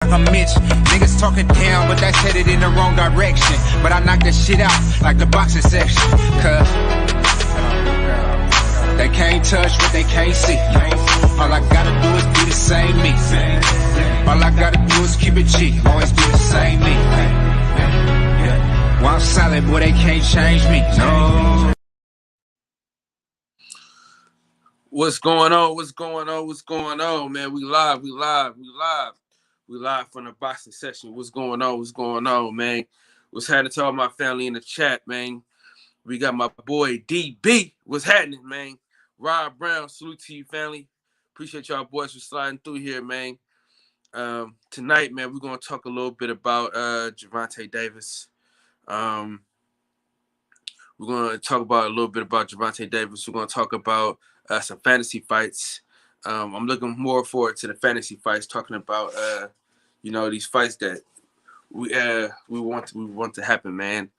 like I'm Mitch. Niggas talking down, but that's headed in the wrong direction. But I knock that shit out like the boxing section. Cause they can't touch what they can't see. All I gotta do is be the same me. All I gotta do is keep it G. Always be the same me. While I'm silent, boy, they can't change me. No. What's going on? What's going on? What's going on, man? We live from the boxing session. What's going on? What's going on, man? What's happening to all my family in the chat, man? We got my boy DB. What's happening, man? Rob Brown, salute to you, family. Appreciate y'all boys for sliding through here, man. Tonight, man, we're gonna talk a little bit about Gervonta Davis. We're gonna talk about a little bit about Gervonta Davis. We're gonna talk about some fantasy fights. I'm looking more forward to the fantasy fights, talking about these fights that we want to happen, man.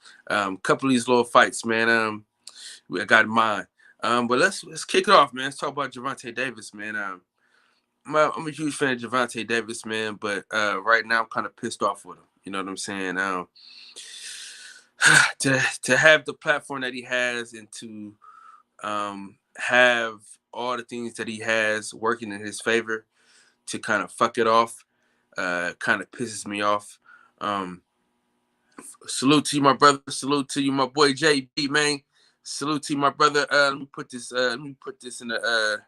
Couple of these little fights, man. I got in mind. But let's kick it off, man. Let's talk about Gervonta Davis, man. I'm a huge fan of Gervonta Davis, man, but right now I'm kind of pissed off with him. You know what I'm saying? To have the platform that he has and to have all the things that he has working in his favor, to kind of fuck it off, kind of pisses me off. Salute to you, my brother. Salute to you, my boy JB, man. Salute to you, my brother. Let me put this in the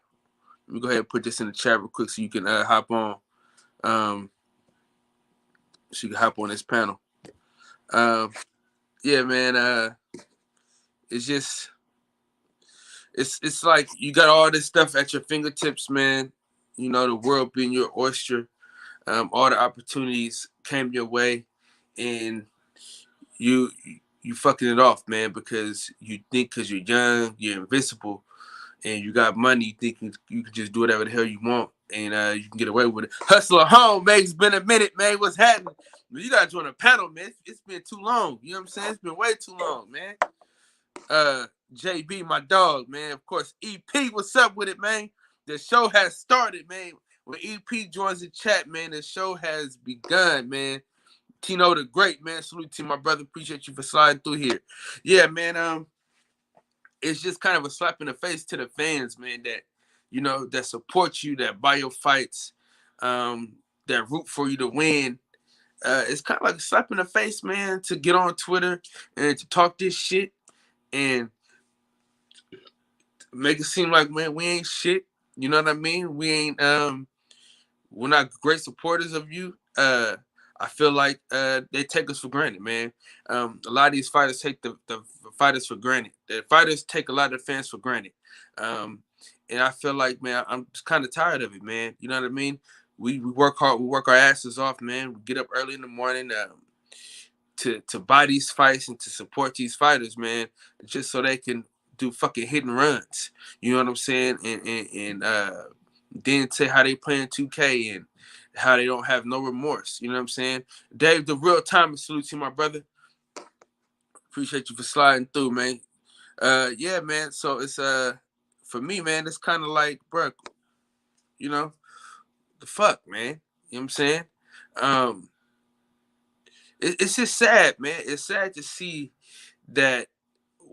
let me go ahead and put this in the chat real quick so you can hop on. So you can hop on this panel. Yeah, man. It's like you got all this stuff at your fingertips, man. You know, the world being your oyster. All the opportunities came your way, and you fucking it off, man, because you think because you're young, you're invincible, and you got money, you think you can just do whatever the hell you want, and you can get away with it. Hustler home, man. It's been a minute, man. What's happening? You gotta join a panel, man. It's been too long. You know what I'm saying? It's been way too long, man. JB, my dog, man. Of course, EP, what's up with it, man? The show has started, man. When EP joins the chat, man, the show has begun, man. Tino the Great, man. Salute to my brother. Appreciate you for sliding through here. Yeah, man. It's just kind of a slap in the face to the fans, man, that, you know, that support you, that buy your fights, that root for you to win. It's kind of like a slap in the face, man, to get on Twitter and to talk this shit and make it seem like, man, we ain't shit. You know what I mean? We ain't we're not great supporters of you. I feel like they take us for granted, man. A lot of these fighters take the fighters for granted. The fighters take a lot of the fans for granted. And I feel like, man, I'm just kind of tired of it, man. You know what I mean? We work hard. We work our asses off, man. We get up early in the morning to buy these fights and to support these fighters, man, just so they can do fucking hit and runs. You know what I'm saying? And then say how they playing 2K and how they don't have no remorse. You know what I'm saying? Dave, the real time, salute to you, my brother. Appreciate you for sliding through, man. Yeah, man. So it's for me, man, it's kind of like, bro, you know, the fuck, man. You know what I'm saying? It's just sad, man. It's sad to see that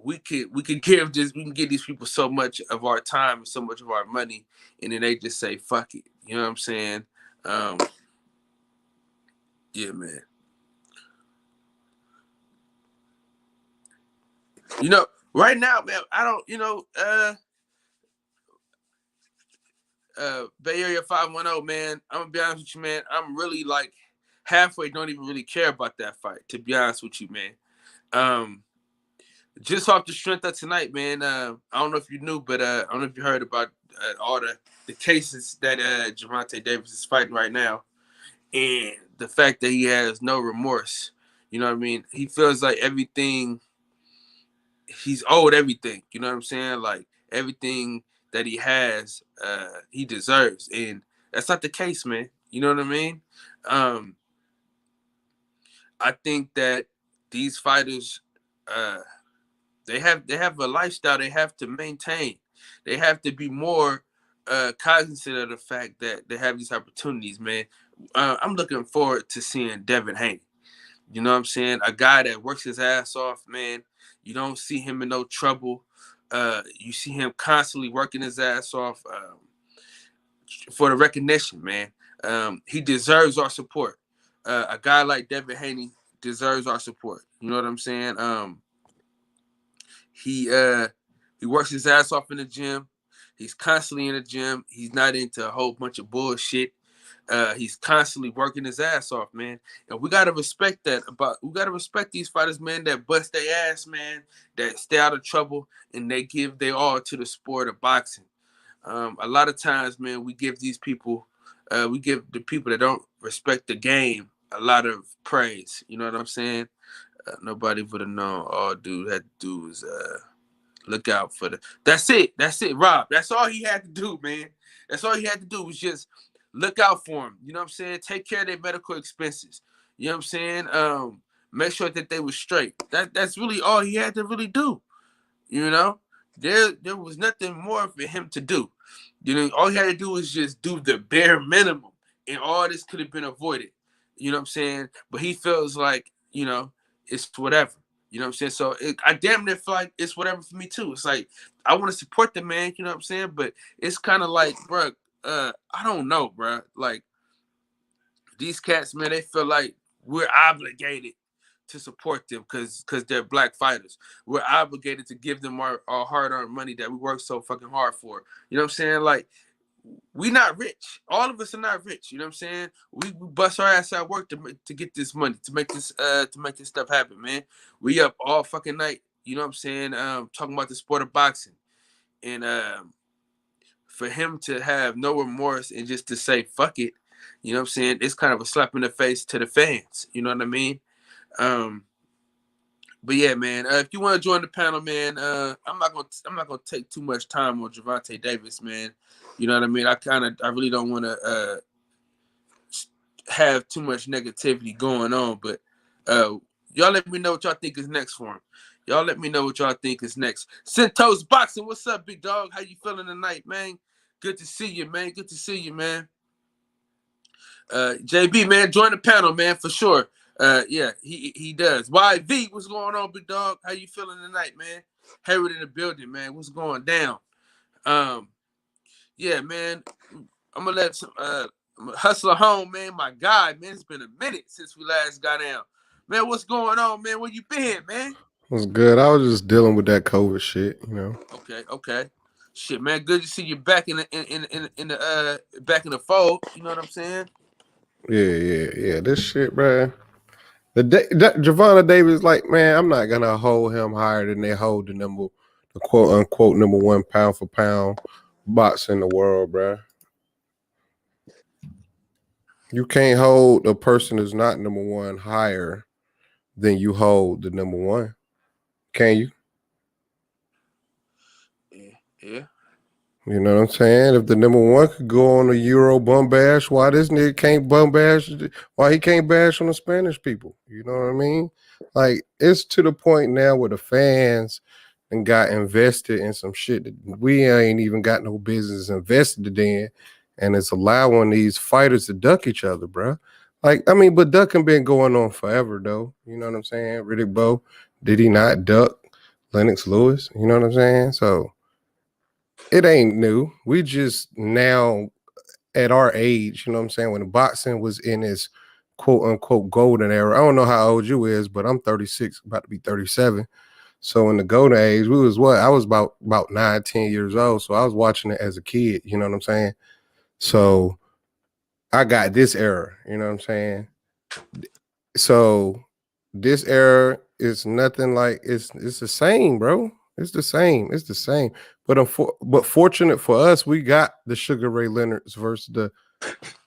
we can give these people so much of our time and so much of our money, and then they just say fuck it. You know what I'm saying? Yeah, man. You know, right now, man, I don't, Bay Area 510, man, I'm gonna be honest with you, man. I'm really like halfway don't even really care about that fight, to be honest with you, man. Just off the strength of tonight, man. I don't know if you knew, but I don't know if you heard about all the cases that Gervonta Davis is fighting right now, and the fact that he has no remorse. You know what I mean? He feels like everything. He's owed everything. You know what I'm saying? Like everything that he has, he deserves, and that's not the case, man. You know what I mean? I think that these fighters, they have a lifestyle they have to maintain. They have to be more cognizant of the fact that they have these opportunities, man. I'm looking forward to seeing Devin Haney. You know what I'm saying? A guy that works his ass off, man. You don't see him in no trouble. You see him constantly working his ass off for the recognition, man. He deserves our support. A guy like Devin Haney deserves our support. You know what I'm saying? He he works his ass off in the gym. He's constantly in the gym. He's not into a whole bunch of bullshit. He's constantly working his ass off, man. And we gotta respect that. We gotta respect these fighters, man, that bust their ass, man, that stay out of trouble and they give their all to the sport of boxing. A lot of times, man, we give these people, we give the people that don't respect the game a lot of praise. You know what I'm saying? Nobody would have known. All dude had to do was look out for the. That's it. That's it, Rob. That's all he had to do, man. That's all he had to do was just look out for him. You know what I'm saying? Take care of their medical expenses. You know what I'm saying? Make sure that they were straight. That's really all he had to really do. You know, there was nothing more for him to do. You know, all he had to do was just do the bare minimum, and all this could have been avoided. You know what I'm saying? But he feels like, you know, it's whatever. You know what I'm saying? So I damn near feel like it's whatever for me too. It's like I want to support the man. You know what I'm saying? But it's kind of like, bro, I don't know, bro. Like these cats, man, they feel like we're obligated to support them because they're black fighters. We're obligated to give them our hard-earned money that we work so fucking hard for. You know what I'm saying? Like, we not rich. All of us are not rich. You know what I'm saying? We bust our ass out work to get this money, to make this stuff happen, man. We up all fucking night. You know what I'm saying? Talking about the sport of boxing, and for him to have no remorse and just to say fuck it, you know what I'm saying? It's kind of a slap in the face to the fans. You know what I mean? But yeah, man. If you want to join the panel, man, I'm not gonna take too much time on Gervonta Davis, man. You know what I mean? I really don't want to have too much negativity going on, but y'all let me know what y'all think is next for him. Y'all let me know what y'all think is next. Centos Boxing, what's up, big dog? How you feeling tonight, man? Good to see you, man. Good to see you, man. JB, man, join the panel, man, for sure. Yeah, he does. YV, what's going on, big dog? How you feeling tonight, man? Hayward in the building, man. What's going down? Yeah, man. I'm gonna let some Hustler home, man. My guy, man. It's been a minute since we last got down. Man, what's going on, man? Where you been, man? What's good? I was just dealing with that COVID shit, you know. Okay. Shit, man. Good to see you back in the back in the fold. You know what I'm saying? Yeah. This shit, bro. Gervonta Davis, like, man, I'm not gonna hold him higher than they hold the quote unquote number one pound for pound boxer in the world, bro. You can't hold a person who's not number one higher than you hold the number one. Can you? Yeah. You know what I'm saying? If the number one could go on a Euro bum bash, why this nigga can't bum bash? Why he can't bash on the Spanish people? You know what I mean? Like, it's to the point now where the fans and got invested in some shit that we ain't even got no business invested in, and it's allowing these fighters to duck each other, bro. Like, I mean, but ducking been going on forever, though. You know what I'm saying? Riddick Bowe, did he not duck Lennox Lewis? You know what I'm saying? So it ain't new. We just now at our age, you know what I'm saying, when boxing was in its quote unquote golden era. I don't know how old you is, but I'm 36, about to be 37. So in the golden age, we was what? I was about 9, 10 years old. So I was watching it as a kid, you know what I'm saying? So I got this era, you know what I'm saying? So this era is nothing like it's the same, bro. It's the same. But fortunate for us, we got the Sugar Ray Leonards versus the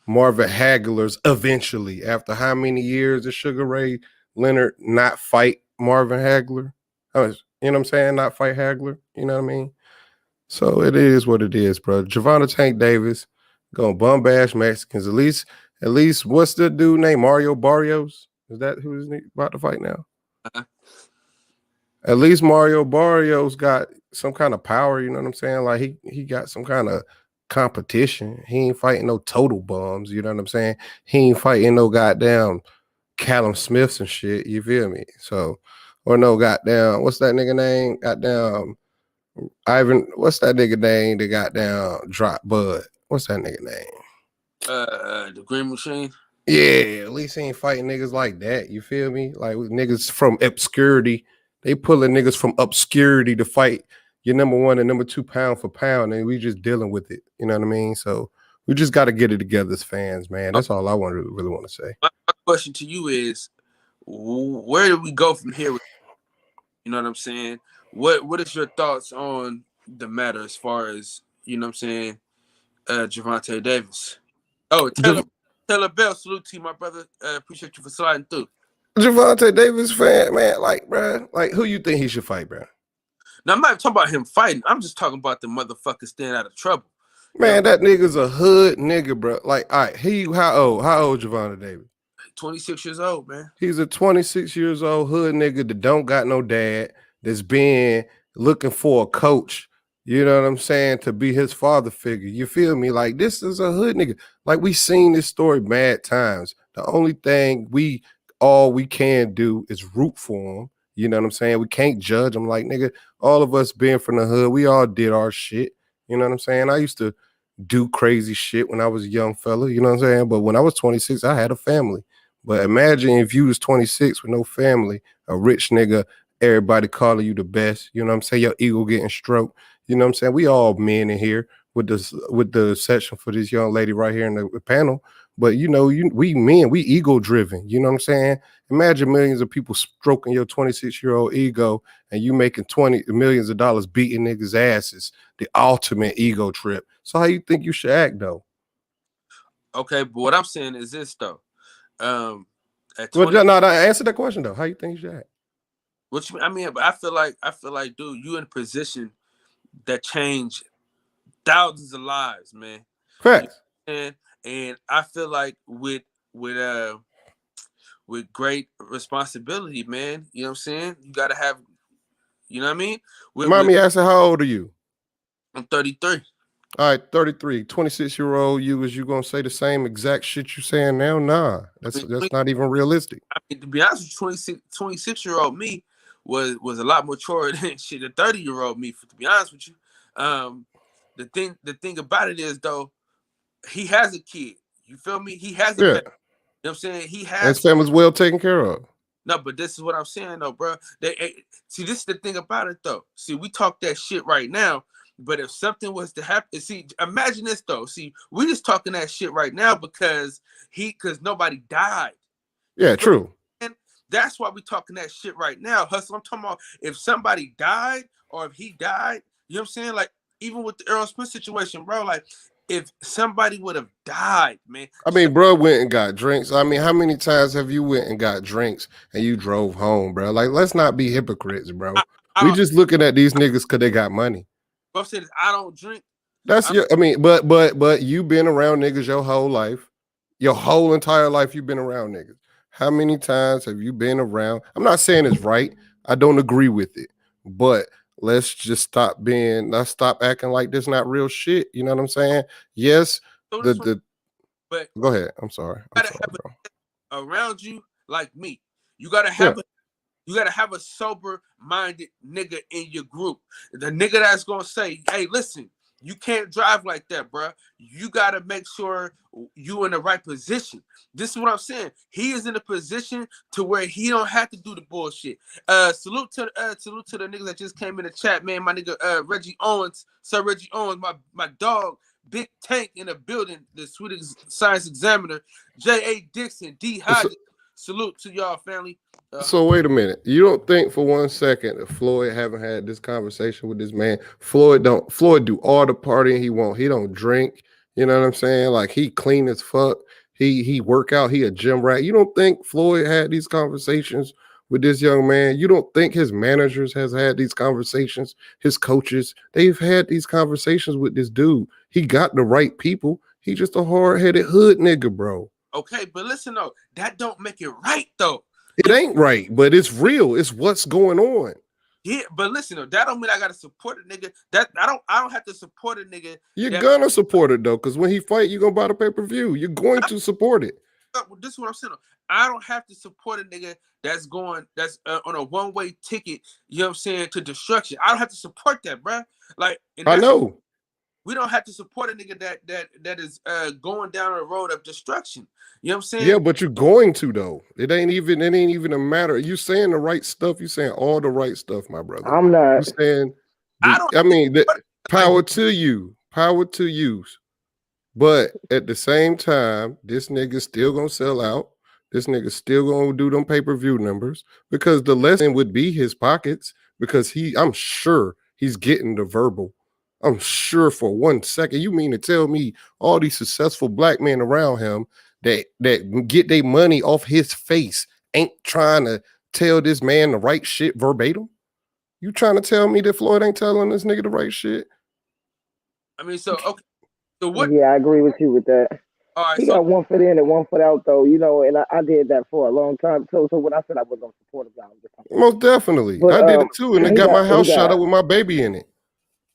Marvin Haglers eventually. After how many years did Sugar Ray Leonard not fight Marvin Hagler? You know what I'm saying? Not fight Hagler. You know what I mean? So it is what it is, bro. Gervonta Tank Davis gonna bum bash Mexicans. At least what's the dude named Mario Barrios? Is that who's about to fight now? At least Mario Barrios got some kind of power, you know what I'm saying? Like he got some kind of competition. He ain't fighting no total bums. You know what I'm saying? He ain't fighting no goddamn Callum Smiths and shit. You feel me? So, or no goddamn, what's that nigga name? Goddamn Ivan. What's that nigga name? That goddamn drop Bud. What's that nigga name? The Green Machine. Yeah, at least he ain't fighting niggas like that. You feel me? Like with niggas from obscurity, they pulling niggas from obscurity to fight your number 1 and number 2 pound for pound, and we just dealing with it. You know what I mean? So we just got to get it together as fans, man. That's all I really want to say. My question to you is, where do we go from here? You know what I'm saying? What is your thoughts on the matter as far as, you know what I'm saying, Gervonta Davis? Oh, Taylor Bell, salute to you, my brother. Appreciate you for sliding through. Gervonta Davis fan, man, like, bro, like, who you think he should fight, bro? Now, I'm not talking about him fighting. I'm just talking about the motherfucker staying out of trouble. Man, that nigga's a hood nigga, bro. Like, all right, how old Gervonta Davis? 26 years old, man. He's a 26 years old hood nigga that don't got no dad, that's been looking for a coach, you know what I'm saying, to be his father figure. You feel me? Like, this is a hood nigga. Like, we seen this story mad times. The only thing all we can do is root for him. You know what I'm saying? We can't judge him. Like, nigga, all of us being from the hood, we all did our shit. You know what I'm saying? I used to do crazy shit when I was a young fella, you know what I'm saying? But when I was 26, I had a family. But imagine if you was 26 with no family, a rich nigga, everybody calling you the best, you know what I'm saying? Your ego getting stroked. You know what I'm saying? We all men in here with the session for this young lady right here in the panel. But, you know, we men, we ego driven. You know what I'm saying? Imagine millions of people stroking your 26-year-old ego and you making millions of dollars beating niggas' asses. The ultimate ego trip. So how you think you should act, though? Okay, but what I'm saying is this, though. Answer that question, though. How you think you should act? What you, I mean, but I feel like, dude, you in a position that changed thousands of lives, man. Correct. And I feel like with great responsibility, man. You know what I'm saying? You gotta have, you know what I mean? Me asking, how old are you? I'm 33. All right, 33. 26-year-old you, is you gonna say the same exact shit you saying now? Nah, that's not even realistic. I mean, to be honest with you, 26-year-old me was a lot more mature than shit the 30-year-old me, to be honest with you. The thing about it is, though, he has a kid. You feel me? He has a family. You know what I'm saying? He has his family's well taken care of. No, but this is what I'm saying, though, bro. See, this is the thing about it, though. See, we talk that shit right now, but if something was to happen, see, imagine this, though. See, we just talking that shit right now because nobody died. Yeah, true. And that's why we talking that shit right now. Hustle, I'm talking about if somebody died or if he died, you know what I'm saying? Like, even with the Earl Smith situation, bro, like, if somebody would have died, man. I mean, bro went and got drinks. I mean, how many times have you went and got drinks and you drove home, bro? Like, let's not be hypocrites, bro. We just looking at these niggas because they got money. But I'm saying I don't drink. But you been around niggas your whole life. Your whole entire life you've been around niggas. How many times have you been around? I'm not saying it's right. I don't agree with it. But let's just stop acting like this not real shit. You know what I'm saying? Yes. But go ahead. I'm sorry, bro. Around you like me. You gotta have a sober-minded nigga in your group. The nigga that's gonna say, hey, listen, you can't drive like that, bro. You gotta make sure you in the right position. This is what I'm saying. He is in a position to where he don't have to do the bullshit. Salute to the niggas that just came in the chat, man. My nigga Reggie Owens, Sir Reggie Owens, my dog, Big Tank in the building, the sweetest science examiner, J.A. Dixon, D. Hodges. Salute to y'all, family. So wait a minute. You don't think for 1 second that Floyd haven't had this conversation with this man? Floyd do all the partying he want. He don't drink. You know what I'm saying? Like, he clean as fuck. He work out. He a gym rat. You don't think Floyd had these conversations with this young man? You don't think his managers has had these conversations? His coaches, they've had these conversations with this dude. He got the right people. He just a hard-headed hood nigga, bro. Okay, but listen, though, that don't make it right, though. It ain't right, but it's real. It's what's going on. Yeah, but listen though, that don't mean I gotta support a nigga. That I don't have to support a nigga. You're That gonna support it though, because when he fight, you're gonna buy the pay-per-view. You're going to support it. this is what I'm saying. I don't have to support a nigga that's on a one-way ticket. You know what I'm saying, to destruction. I don't have to support that, bro. Like, and I that's know. we don't have to support a nigga that is going down a road of destruction. You know what I'm saying? Yeah, but you're going to though. It ain't even a matter. You saying the right stuff. You saying all the right stuff, my brother. I'm not. You saying I don't. I mean, Like, power to you. Power to you. But at the same time, this nigga still gonna sell out. This nigga still gonna do them pay-per-view numbers because the lesson would be his pockets because I'm sure he's getting the verbal. I'm sure for 1 second. You mean to tell me all these successful black men around him that get their money off his face ain't trying to tell this man the right shit verbatim? You trying to tell me that Floyd ain't telling this nigga the right shit? I mean, so okay. So what? Yeah, I agree with you with that. All right. He So got 1 foot in and 1 foot out, though, you know, and I did that for a long time. So when I said I was gonna support him, I'm just talking. Most definitely. But, I did it too, and it got my house shot up with my baby in it.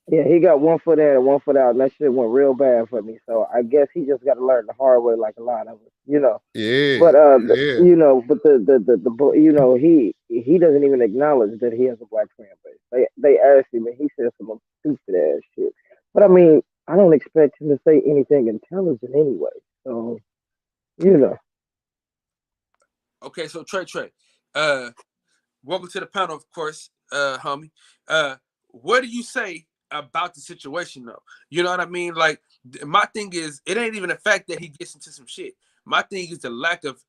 Yeah, he got 1 foot in and 1 foot out, and that shit went real bad for me. So I guess he just got to learn the hard way, like a lot of us, you know. Yeah. But yeah. you know, but the you know, he doesn't even acknowledge that he has a black fan base. They asked him, and he said some stupid ass shit. But I mean, I don't expect him to say anything intelligent anyway. So, you know. okay. So Trey, welcome to the panel, of course, homie. What do you say about the situation though? You know what I mean? Like, my thing is, it ain't even the fact that he gets into some shit. My thing is the lack of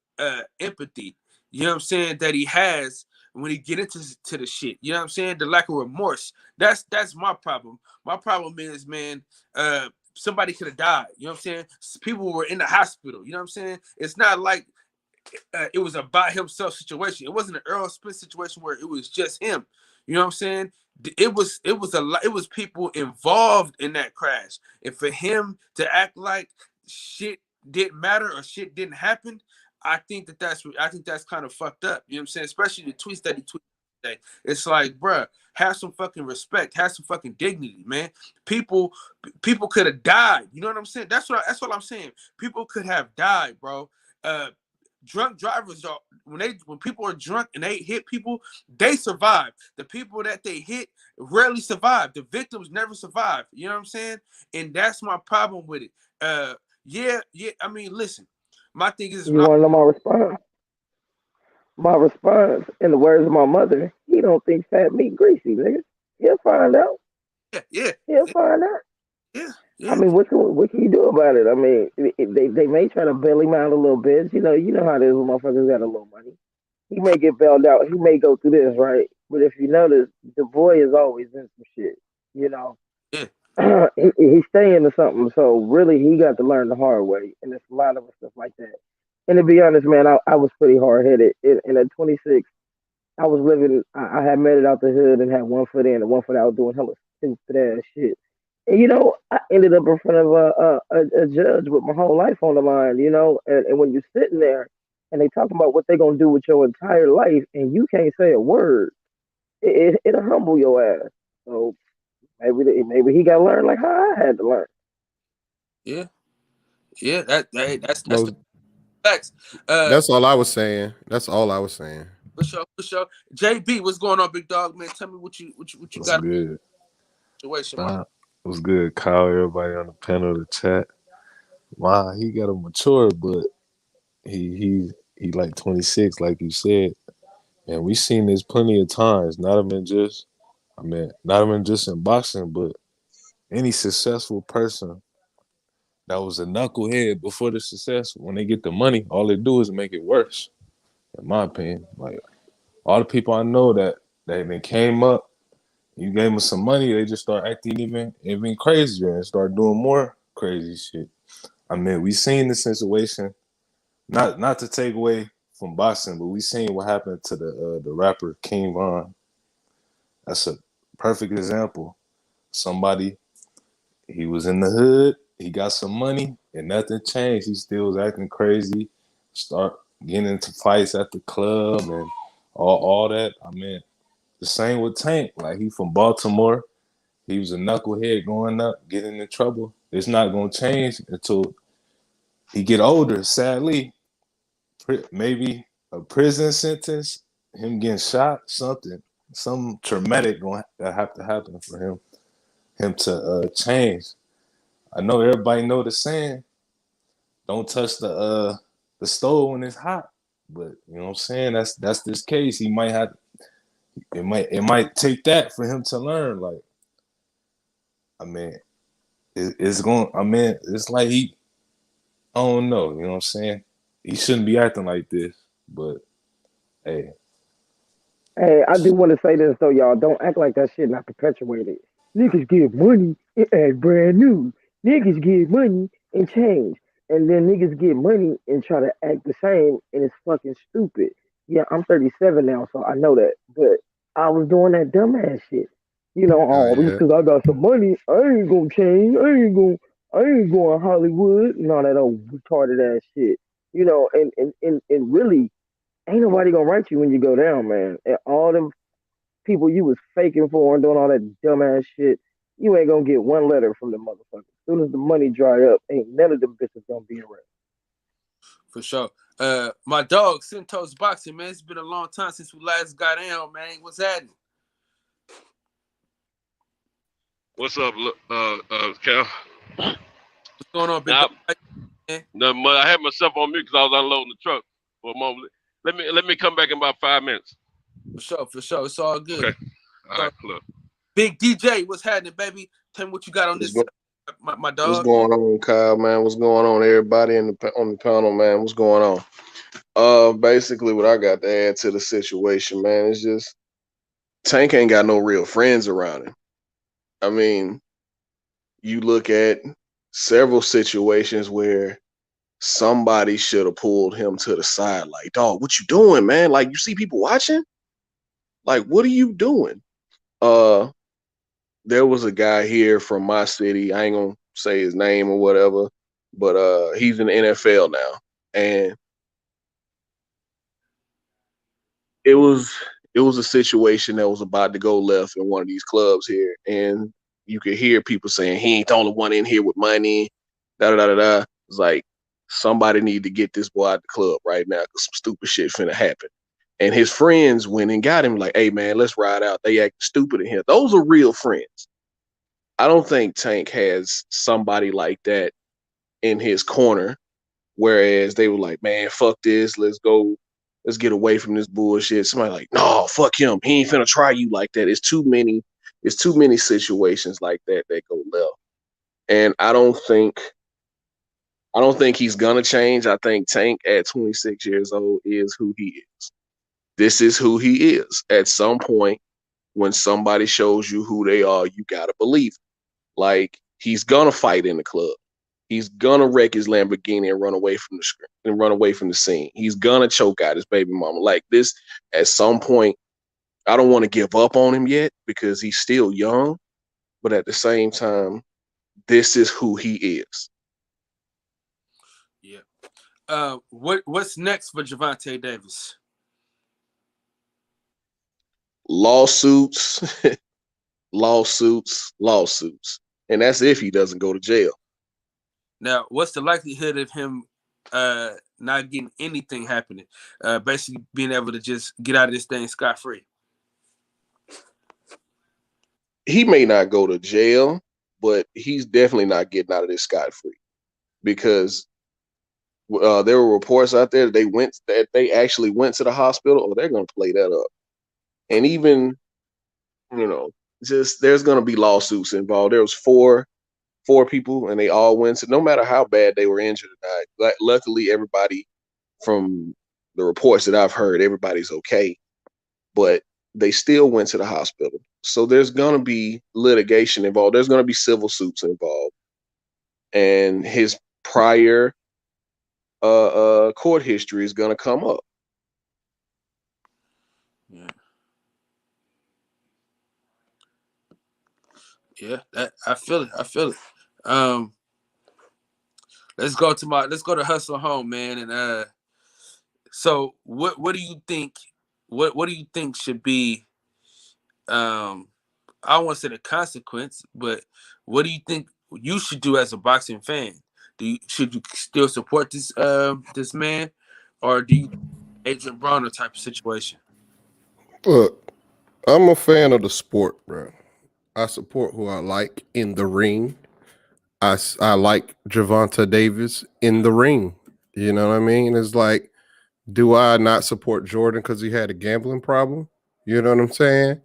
empathy. You know what I'm saying, that he has when he get into the shit. You know what I'm saying? The lack of remorse. That's my problem. My problem is, man, somebody could have died. You know what I'm saying? People were in the hospital. You know what I'm saying? It's not like it was a by himself situation. It wasn't an Earl Spence situation where it was just him. You know what I'm saying? It was a lot. It was people involved in that crash, and for him to act like shit didn't matter or shit didn't happen, I think that's kind of fucked up. You know what I'm saying? Especially the tweets that he tweeted today. It's like, bruh, have some fucking respect, have some fucking dignity, man. People could have died. You know what I'm saying? That's what I'm saying. People could have died, bro. Drunk drivers are when people are drunk and they hit people, they survive. The people that they hit rarely survive. The victims never survive. You know what I'm saying? And that's my problem with it. Yeah. I mean, listen, my thing is, You want to know my response? My response, in the words of my mother, he don't think fat meat greasy, nigga. He'll find out. yeah, He'll find out. yeah. I mean, what can you do about it? I mean, they may try to bail him out a little bit. You know how it is when motherfuckers got a little money. He may get bailed out. He may go through this, right? But if you notice, the boy is always in some shit. You know, Yeah. he's staying to something. So really, he got to learn the hard way, and there's a lot of stuff like that. And to be honest, man, I was pretty hard headed. And at 26, I was living. I had made it out the hood and had 1 foot in and 1 foot out doing hella stupid ass shit. And you know, I ended up in front of a judge with my whole life on the line. You know, and when you're sitting there and they talking about what they're gonna do with your entire life, and you can't say a word, it'll humble your ass. So maybe he got to learn like how I had to learn. Yeah. That's Most, the facts. that's all I was saying. That's all I was saying. For sure. JB, what's going on, big dog, man? Tell me what you got. Good. Situation, man. What's good, Kyle? Everybody on the panel, the chat. Wow, he got to mature, but he like 26, like you said, and we seen this plenty of times. Not even just in boxing, but any successful person that was a knucklehead before the success, when they get the money, all they do is make it worse. In my opinion, like all the people I know that they came up, you gave them some money, they just start acting even crazier and start doing more crazy shit. I mean, we seen the situation. Not to take away from boxing, but we seen what happened to the rapper King Von. That's a perfect example. Somebody, he was in the hood, he got some money, and nothing changed. He still was acting crazy, start getting into fights at the club and all that. I mean, the same with Tank. Like he from Baltimore. He was a knucklehead growing up, getting in trouble. It's not gonna change until he get older. Sadly, maybe a prison sentence, him getting shot, some traumatic gonna have to happen for him to change. I know everybody know the saying, don't touch the stove when it's hot. But you know what I'm saying? That's this case. He might have it might take that for him to learn. Like, I mean, it's going. I mean, it's like I don't know. You know what I'm saying? He shouldn't be acting like this. But hey, Hey, I do want to say this though, y'all. Don't act like that shit not perpetuated. Niggas get money and act brand new. Niggas get money and change. And then niggas get money and try to act the same and it's fucking stupid. Yeah, I'm 37 now, so I know that. But I was doing that dumbass shit. You know, Oh oh, yeah. because I got some money, I ain't gonna change. I ain't going Hollywood. No, that old retarded ass shit. You know, and really ain't nobody gonna write you when you go down, man. And all them people you was faking for and doing all that dumbass shit, you ain't gonna get one letter from the motherfucker. As soon as the money dry up, ain't none of them bitches gonna be around. For sure. My dog, Centos Boxing, man. It's been a long time since we last got down, man. What's happening? What's up, Cal? What's going on, big Now, dog? Man? nothing much. I had myself on mute because I was unloading the truck for a moment. Let me come back in about 5 minutes. For sure. It's all good. Okay. All right, look. Big DJ, what's happening, baby? Tell me what you got on this. My What's dog. going on, Kyle, man? What's going on, everybody on the panel, man? What's going on? Basically, what I got to add to the situation, man, is just Tank ain't got no real friends around him. I mean, you look at several situations where somebody should have pulled him to the side, like, dog, what you doing, man? Like, you see people watching? Like, what are you doing? There was a guy here from my city. I ain't gonna say his name or whatever, but he's in the NFL now, and it was a situation that was about to go left in one of these clubs here, and you could hear people saying he ain't the only one in here with money. Da da da da. It's like somebody need to get this boy out the club right now because some stupid shit finna happen. And his friends went and got him like, hey man, let's ride out. They act stupid in here. Those are real friends. I don't think Tank has somebody like that in his corner. Whereas they were like, man, fuck this. Let's go. Let's get away from this bullshit. Somebody like, no, fuck him. He ain't finna try you like that. It's too many situations like that go left. And I don't think he's gonna change. I think Tank at 26 years old is who he is. This is who he is. At some point, when somebody shows you who they are, you gotta believe it. Like, he's gonna fight in the club. He's gonna wreck his Lamborghini and run away from the screen and run away from the scene. He's gonna choke out his baby mama. Like this, at some point, I don't want to give up on him yet because he's still young, but at the same time, this is who he is. Yeah. What's next for Gervonta Davis? Lawsuits, lawsuits. And that's if he doesn't go to jail. Now, what's the likelihood of him not getting anything happening? Basically being able to just get out of this thing scot-free. He may not go to jail, but he's definitely not getting out of this scot-free because there were reports out there that they actually went to the hospital. Oh, they're going to play that up. And even, just there's going to be lawsuits involved. There was four people, and they all went to, no matter how bad they were injured or not. Luckily, everybody, from the reports that I've heard, everybody's okay. But they still went to the hospital. So there's going to be litigation involved. There's going to be civil suits involved. And his prior court history is going to come up. Yeah, I feel it. Let's go to Hustle Home, man. And so what do you think? What do you think should be I don't want to say the consequence, but what do you think you should do as a boxing fan? Should you still support this man, or do you Adrian Broner type of situation? Look, I'm a fan of the sport, bro. I support who I like in the ring. I like Gervonta Davis in the ring. You know what I mean? It's like, do I not support Jordan because he had a gambling problem? You know what I'm saying?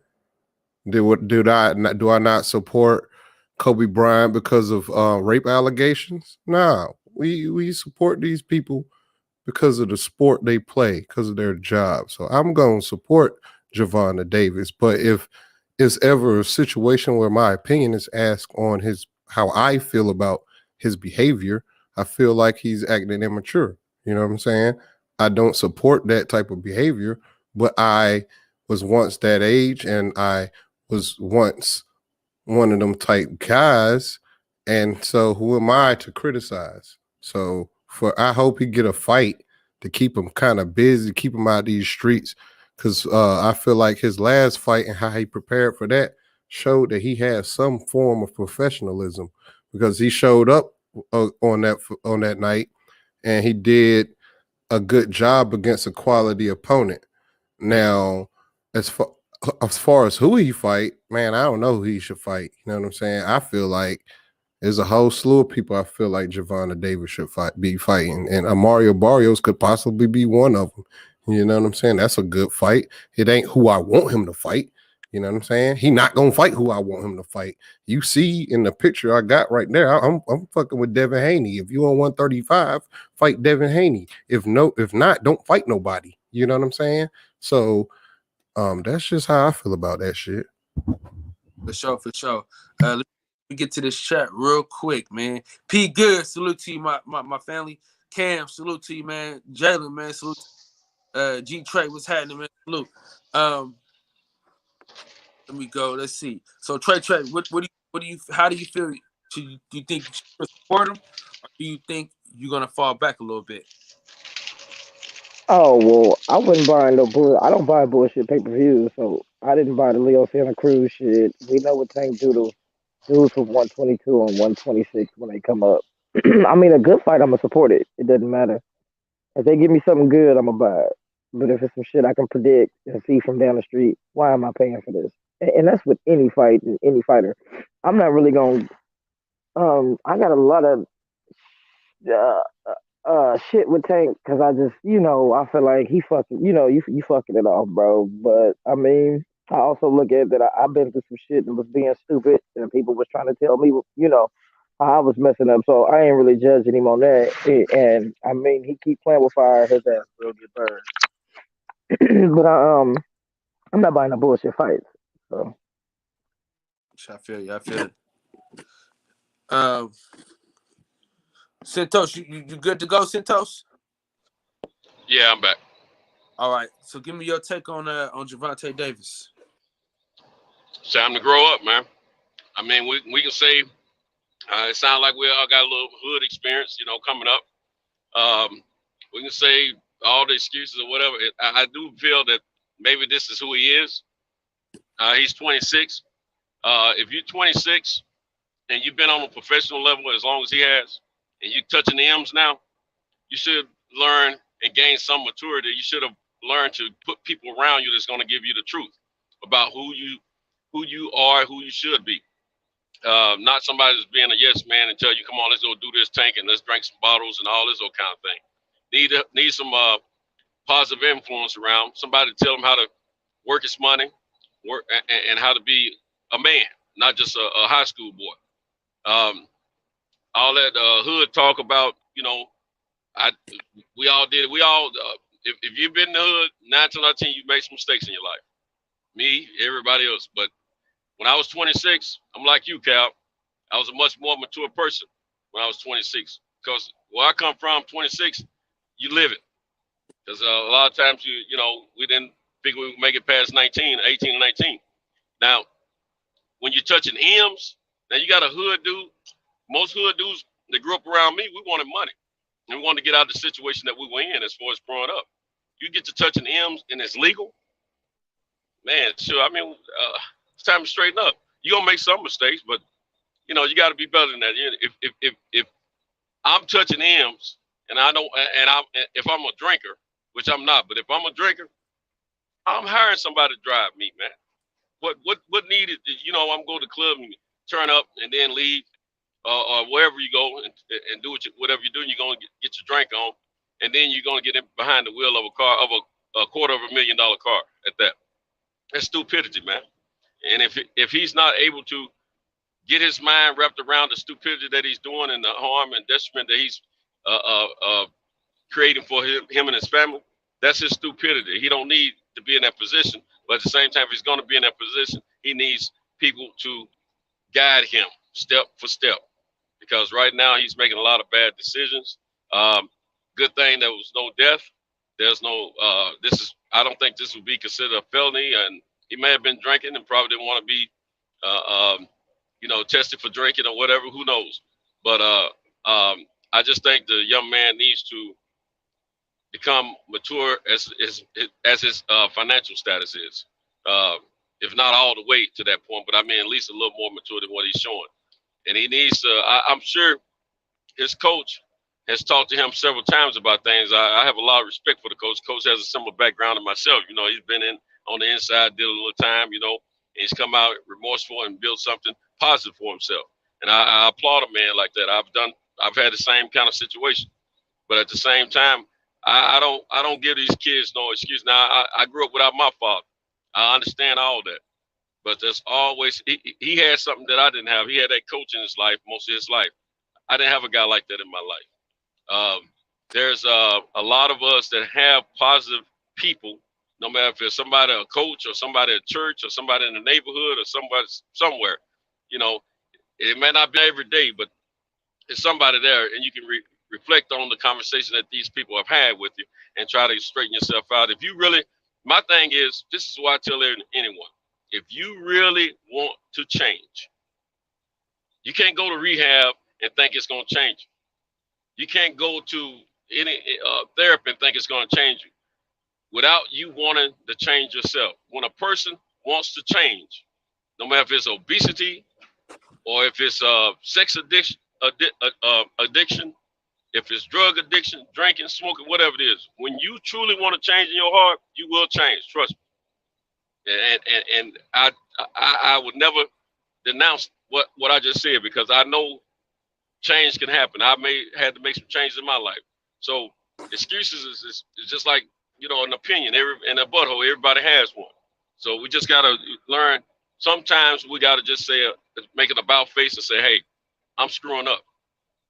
Do I not support Kobe Bryant because of rape allegations? No, we support these people because of the sport they play, because of their job. So I'm going to support Gervonta Davis. But if it's ever a situation where my opinion is asked on how I feel about his behavior, I feel like he's acting immature. You know what I'm saying? I don't support that type of behavior, but I was once that age, and I was once one of them type guys. And so who am I to criticize? So I hope he get a fight to keep him kind of busy, keep him out these streets. Because I feel like his last fight and how he prepared for that showed that he had some form of professionalism, because he showed up on that night and he did a good job against a quality opponent. Now, as far as who he fight, man, I don't know who he should fight. You know what I'm saying? I feel like there's a whole slew of people I feel like Gervonta Davis should be fighting, and Mario Barrios could possibly be one of them. You know what I'm saying? That's a good fight. It ain't who I want him to fight. You know what I'm saying? He not gonna fight who I want him to fight. You see in the picture I got right there, I'm fucking with Devin Haney. If you on 135, fight Devin Haney. If not, don't fight nobody. You know what I'm saying? So that's just how I feel about that shit. For sure. Let me get to this chat real quick, man. P Good, salute to you, my family. Cam, salute to you, man. Jalen, man, salute. G Trey, what's happening, man? Salute. Let me go. Let's see. So Trey, how do you feel? Do you think you should support him, or do you think you're gonna fall back a little bit? Oh well, I wouldn't buy no bull. I don't buy bullshit pay per views, so I didn't buy the Leo Santa Cruz shit. We know what Tank do to dudes from 122 and 126 when they come up. I mean, a good fight, I'm gonna support it. It doesn't matter if they give me something good, I'm gonna buy it. But if it's some shit I can predict and see from down the street, why am I paying for this? And that's with any fight and any fighter. I'm not really going. I got a lot of uh, shit with Tank because I just, I feel like he fucking, you fucking it off, bro. But I mean, I also look at that. I've been through some shit and was being stupid, and people was trying to tell me, how I was messing up. So I ain't really judging him on that. And I mean, he keep playing with fire, his ass will get burned. But I'm not buying no bullshit fights. So I feel you. Santos, you good to go, Santos? Yeah, I'm back. All right. So give me your take on Gervonta Davis. It's time to grow up, man. I mean, we can say it sounds like we all got a little hood experience, coming up. We can say all the excuses or whatever. I do feel that maybe this is who he is. He's 26. If you're 26 and you've been on a professional level as long as he has, and you're touching the M's now, you should learn and gain some maturity. You should have learned to put people around you that's going to give you the truth about who you are, who you should be. Not somebody that's being a yes man and tell you, come on, let's go do this tank and let's drink some bottles and all this old kind of thing. Need some positive influence around. Somebody to tell him how to work his money, work and how to be a man, not just a high school boy. All that hood talk about, we all did it. We all, if you've been in the hood, 9 out of 10, you made some mistakes in your life. Me, everybody else. But when I was 26, I'm like you, Cal. I was a much more mature person when I was 26. Because where I come from, 26, you live it. Because a lot of times, we didn't think we would make it past 18 and 19. Now, when you're touching M's, now you got a hood dude. Most hood dudes that grew up around me, we wanted money. And we wanted to get out of the situation that we were in as far as growing up. You get to touching M's and it's legal. man, sure. I mean, it's time to straighten up. You're gonna make some mistakes, but you got to be better than that. If I'm touching M's and I don't, and if I'm a drinker, which I'm not, but if I'm a drinker, I'm hiring somebody to drive me, man. What needed? I'm going to the club and turn up and then leave, or wherever you go and do whatever you're doing. You're going to get your drink on, and then you're going to get in behind the wheel of a car of a $250,000 car at that. That's stupidity, man. And if he's not able to get his mind wrapped around the stupidity that he's doing and the harm and detriment that he's creating for him and his family, that's his stupidity. He don't need to be in that position, but at the same time, if he's going to be in that position, he needs people to guide him step for step, because right now he's making a lot of bad decisions. Good thing there was no death. There's no I don't think this would be considered a felony, and he may have been drinking and probably didn't want to be tested for drinking or whatever, who knows. But I just think the young man needs to become mature as his financial status is. If not all the way to that point, but I mean at least a little more mature than what he's showing. And he needs to, I'm sure his coach has talked to him several times about things. I have a lot of respect for the coach. Coach has a similar background to myself. He's been on the inside, did a little time, and he's come out remorseful and built something positive for himself. And I applaud a man like that. I've had the same kind of situation, but at the same time, I don't give these kids no excuse. Now I grew up without my father. I understand all that, but there's always he had something that I didn't have. He had that coach in his life most of his life. I didn't have a guy like that in my life. There's a lot of us that have positive people, no matter if it's somebody, a coach, or somebody at church, or somebody in the neighborhood, or somebody somewhere. It may not be every day, but it's somebody there, and you can reflect on the conversation that these people have had with you and try to straighten yourself out. If you really, my thing is, this is what I tell anyone: if you really want to change, you can't go to rehab and think it's going to change you. You can't go to any therapy and think it's going to change you without you wanting to change yourself. When a person wants to change, no matter if it's obesity or if it's sex addiction, if it's drug addiction, drinking, smoking, whatever it is, when you truly want to change in your heart, you will change. Trust me. And I would never denounce what I just said, because I know change can happen. I had to make some changes in my life. So excuses is just like, an opinion. In a butthole, everybody has one. So we just gotta learn. Sometimes we gotta just make an about face and say, hey, I'm screwing up.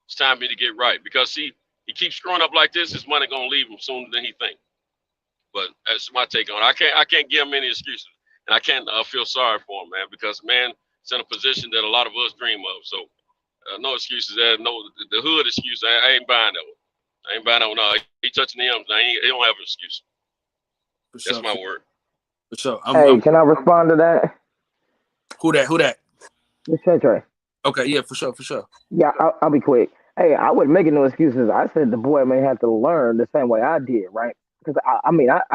It's time for me to get right. Because see, he keeps screwing up like this, his money gonna leave him sooner than he think. But that's my take on it. I can't give him any excuses, and I can't feel sorry for him, man, because man, it's in a position that a lot of us dream of. So no excuses there. No, the hood excuse. I ain't buying that one. I ain't buying that one. No, he touching the M's. He don't have an excuse. For sure. That's my word. For sure. Can I respond to that? Who that? It's Trey. Okay, yeah, for sure. Yeah, I'll be quick. Hey, I wasn't making no excuses. I said the boy may have to learn the same way I did, right? Because I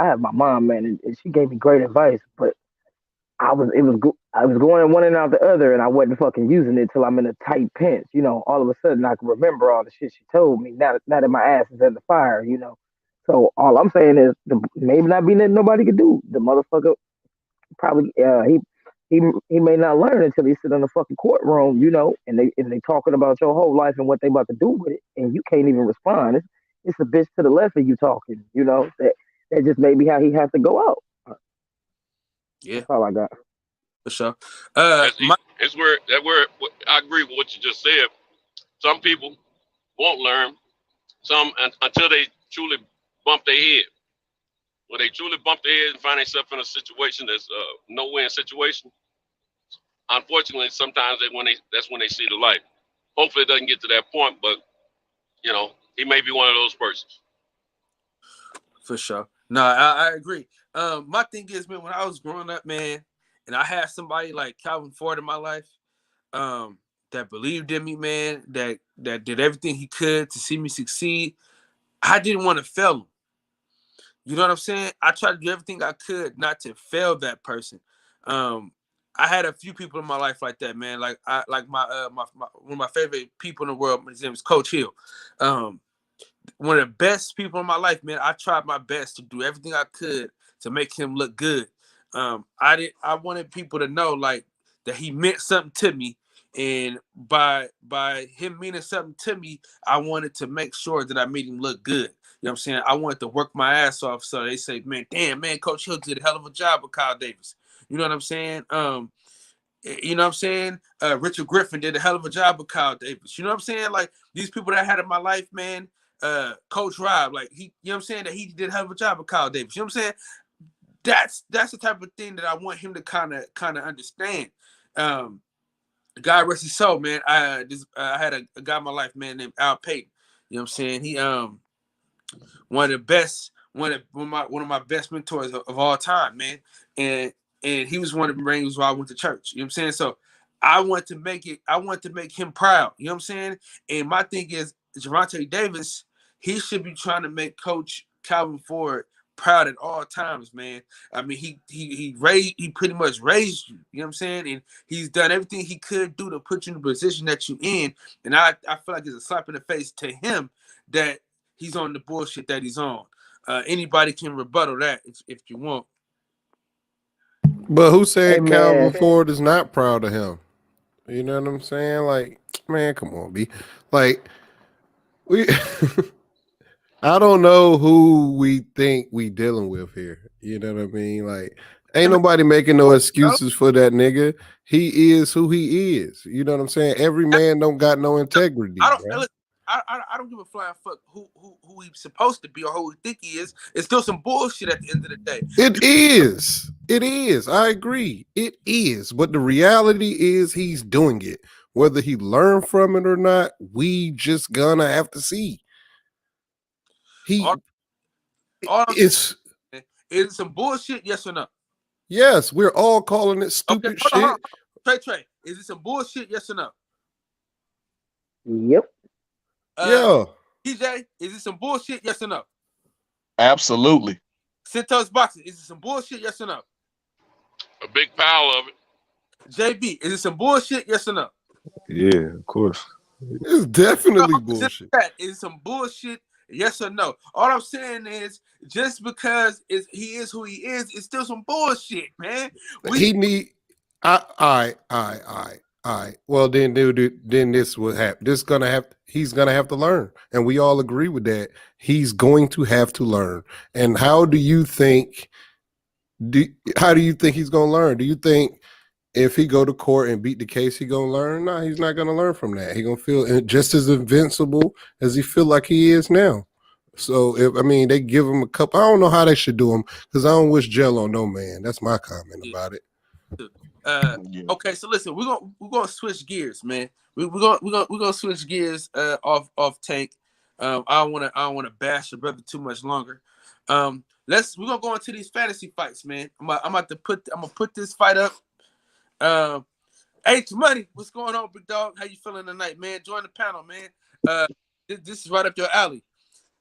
have my mom, man, and she gave me great advice, but I was going one and out the other, and I wasn't fucking using it till I'm in a tight pinch. All of a sudden I can remember all the shit she told me. Now that my ass is in the fire, So all I'm saying is, maybe not be nothing nobody could do. The motherfucker probably he may not learn until he sit in the fucking courtroom, and they talking about your whole life and what they about to do with it, and you can't even respond. It's a bitch to the left of you talking, that just may be how he has to go out. Yeah, that's all I got. For sure. It's where I agree with what you just said. Some people won't learn. Some until they truly bump their head. When they truly bump their head and find themselves in a situation that's a no-win situation, unfortunately, sometimes that's when they see the light. Hopefully, it doesn't get to that point, but he may be one of those persons. For sure. No, I agree. My thing is, man, when I was growing up, man, and I had somebody like Calvin Ford in my life, that believed in me, man, that did everything he could to see me succeed, I didn't want to fail him. You know what I'm saying? I tried to do everything I could not to fail that person. I had a few people in my life like that, man. Like my one of my favorite people in the world. His name is Coach Hill. One of the best people in my life, man. I tried my best to do everything I could to make him look good. I wanted people to know like that he meant something to me, and by him meaning something to me, I wanted to make sure that I made him look good. You know what I'm saying? I wanted to work my ass off so they say, man, damn, man, Coach Hill did a hell of a job with Kyle Davis. You know what I'm saying? You know what I'm saying? Richard Griffin did a hell of a job with Kyle Davis. You know what I'm saying? Like these people that I had in my life, man. Coach Rob, like he, you know what I'm saying, that he did a hell of a job with Kyle Davis. You know what I'm saying? That's the type of thing that I want him to kind of understand. God rest his soul, man. I had a guy in my life, man, named Al Payton. You know what I'm saying? He one of my best mentors of all time, man. And he was one of the reasons why I went to church. You know what I'm saying? So I want to make him proud. You know what I'm saying? And my thing is Gervonta Davis, he should be trying to make Coach Calvin Ford proud at all times, man. I mean, he pretty much raised you. You know what I'm saying? And he's done everything he could do to put you in the position that you're in. And I feel like it's a slap in the face to him that he's on the bullshit that he's on. Anybody can rebuttal that if you want. But who said Hey, Calvin man. Ford is not proud of him? You know what I'm saying? Like, man, come on, B. Like, we I don't know who we think we dealing with here. You know what I mean? Like, ain't nobody making no excuses for that nigga. He is who he is. You know what I'm saying? Every man don't got no integrity. I don't give a flying fuck who he's supposed to be or who we think he is. It's still some bullshit at the end of the day. It is. It is. I agree. It is. But the reality is he's doing it. Whether he learned from it or not, we just gonna have to see. Is it some bullshit? Yes or no? Yes, we're all calling it stupid shit. Hold on. Trey, is it some bullshit? Yes or no? Yep. Yeah. TJ, is it some bullshit? Yes or no? Absolutely. Centos Boxing, is it some bullshit? Yes or no? A big pile of it. JB, is it some bullshit? Yes or no? Yeah, of course. It's definitely bullshit. Is it some bullshit? Yes or no? All I'm saying is, just because he is who he is, it's still some bullshit, man. All right. Well, then this will happen. He's gonna have to learn, and we all agree with that. He's going to have to learn. And how do you think he's gonna learn? Do you think if he go to court and beat the case, he gonna learn? No, he's not gonna learn from that. He gonna feel just as invincible as he feel like he is now. So they give him a couple. I don't know how they should do him because I don't wish jail on no man. That's my comment about it. Okay, so listen, we're gonna switch gears, man. We're gonna switch gears off Tank. I don't wanna bash your brother too much longer. We're gonna go into these fantasy fights, man. I'm gonna put this fight up. H Money, what's going on, big dog? How you feeling tonight, man? Join the panel, man. This is right up your alley.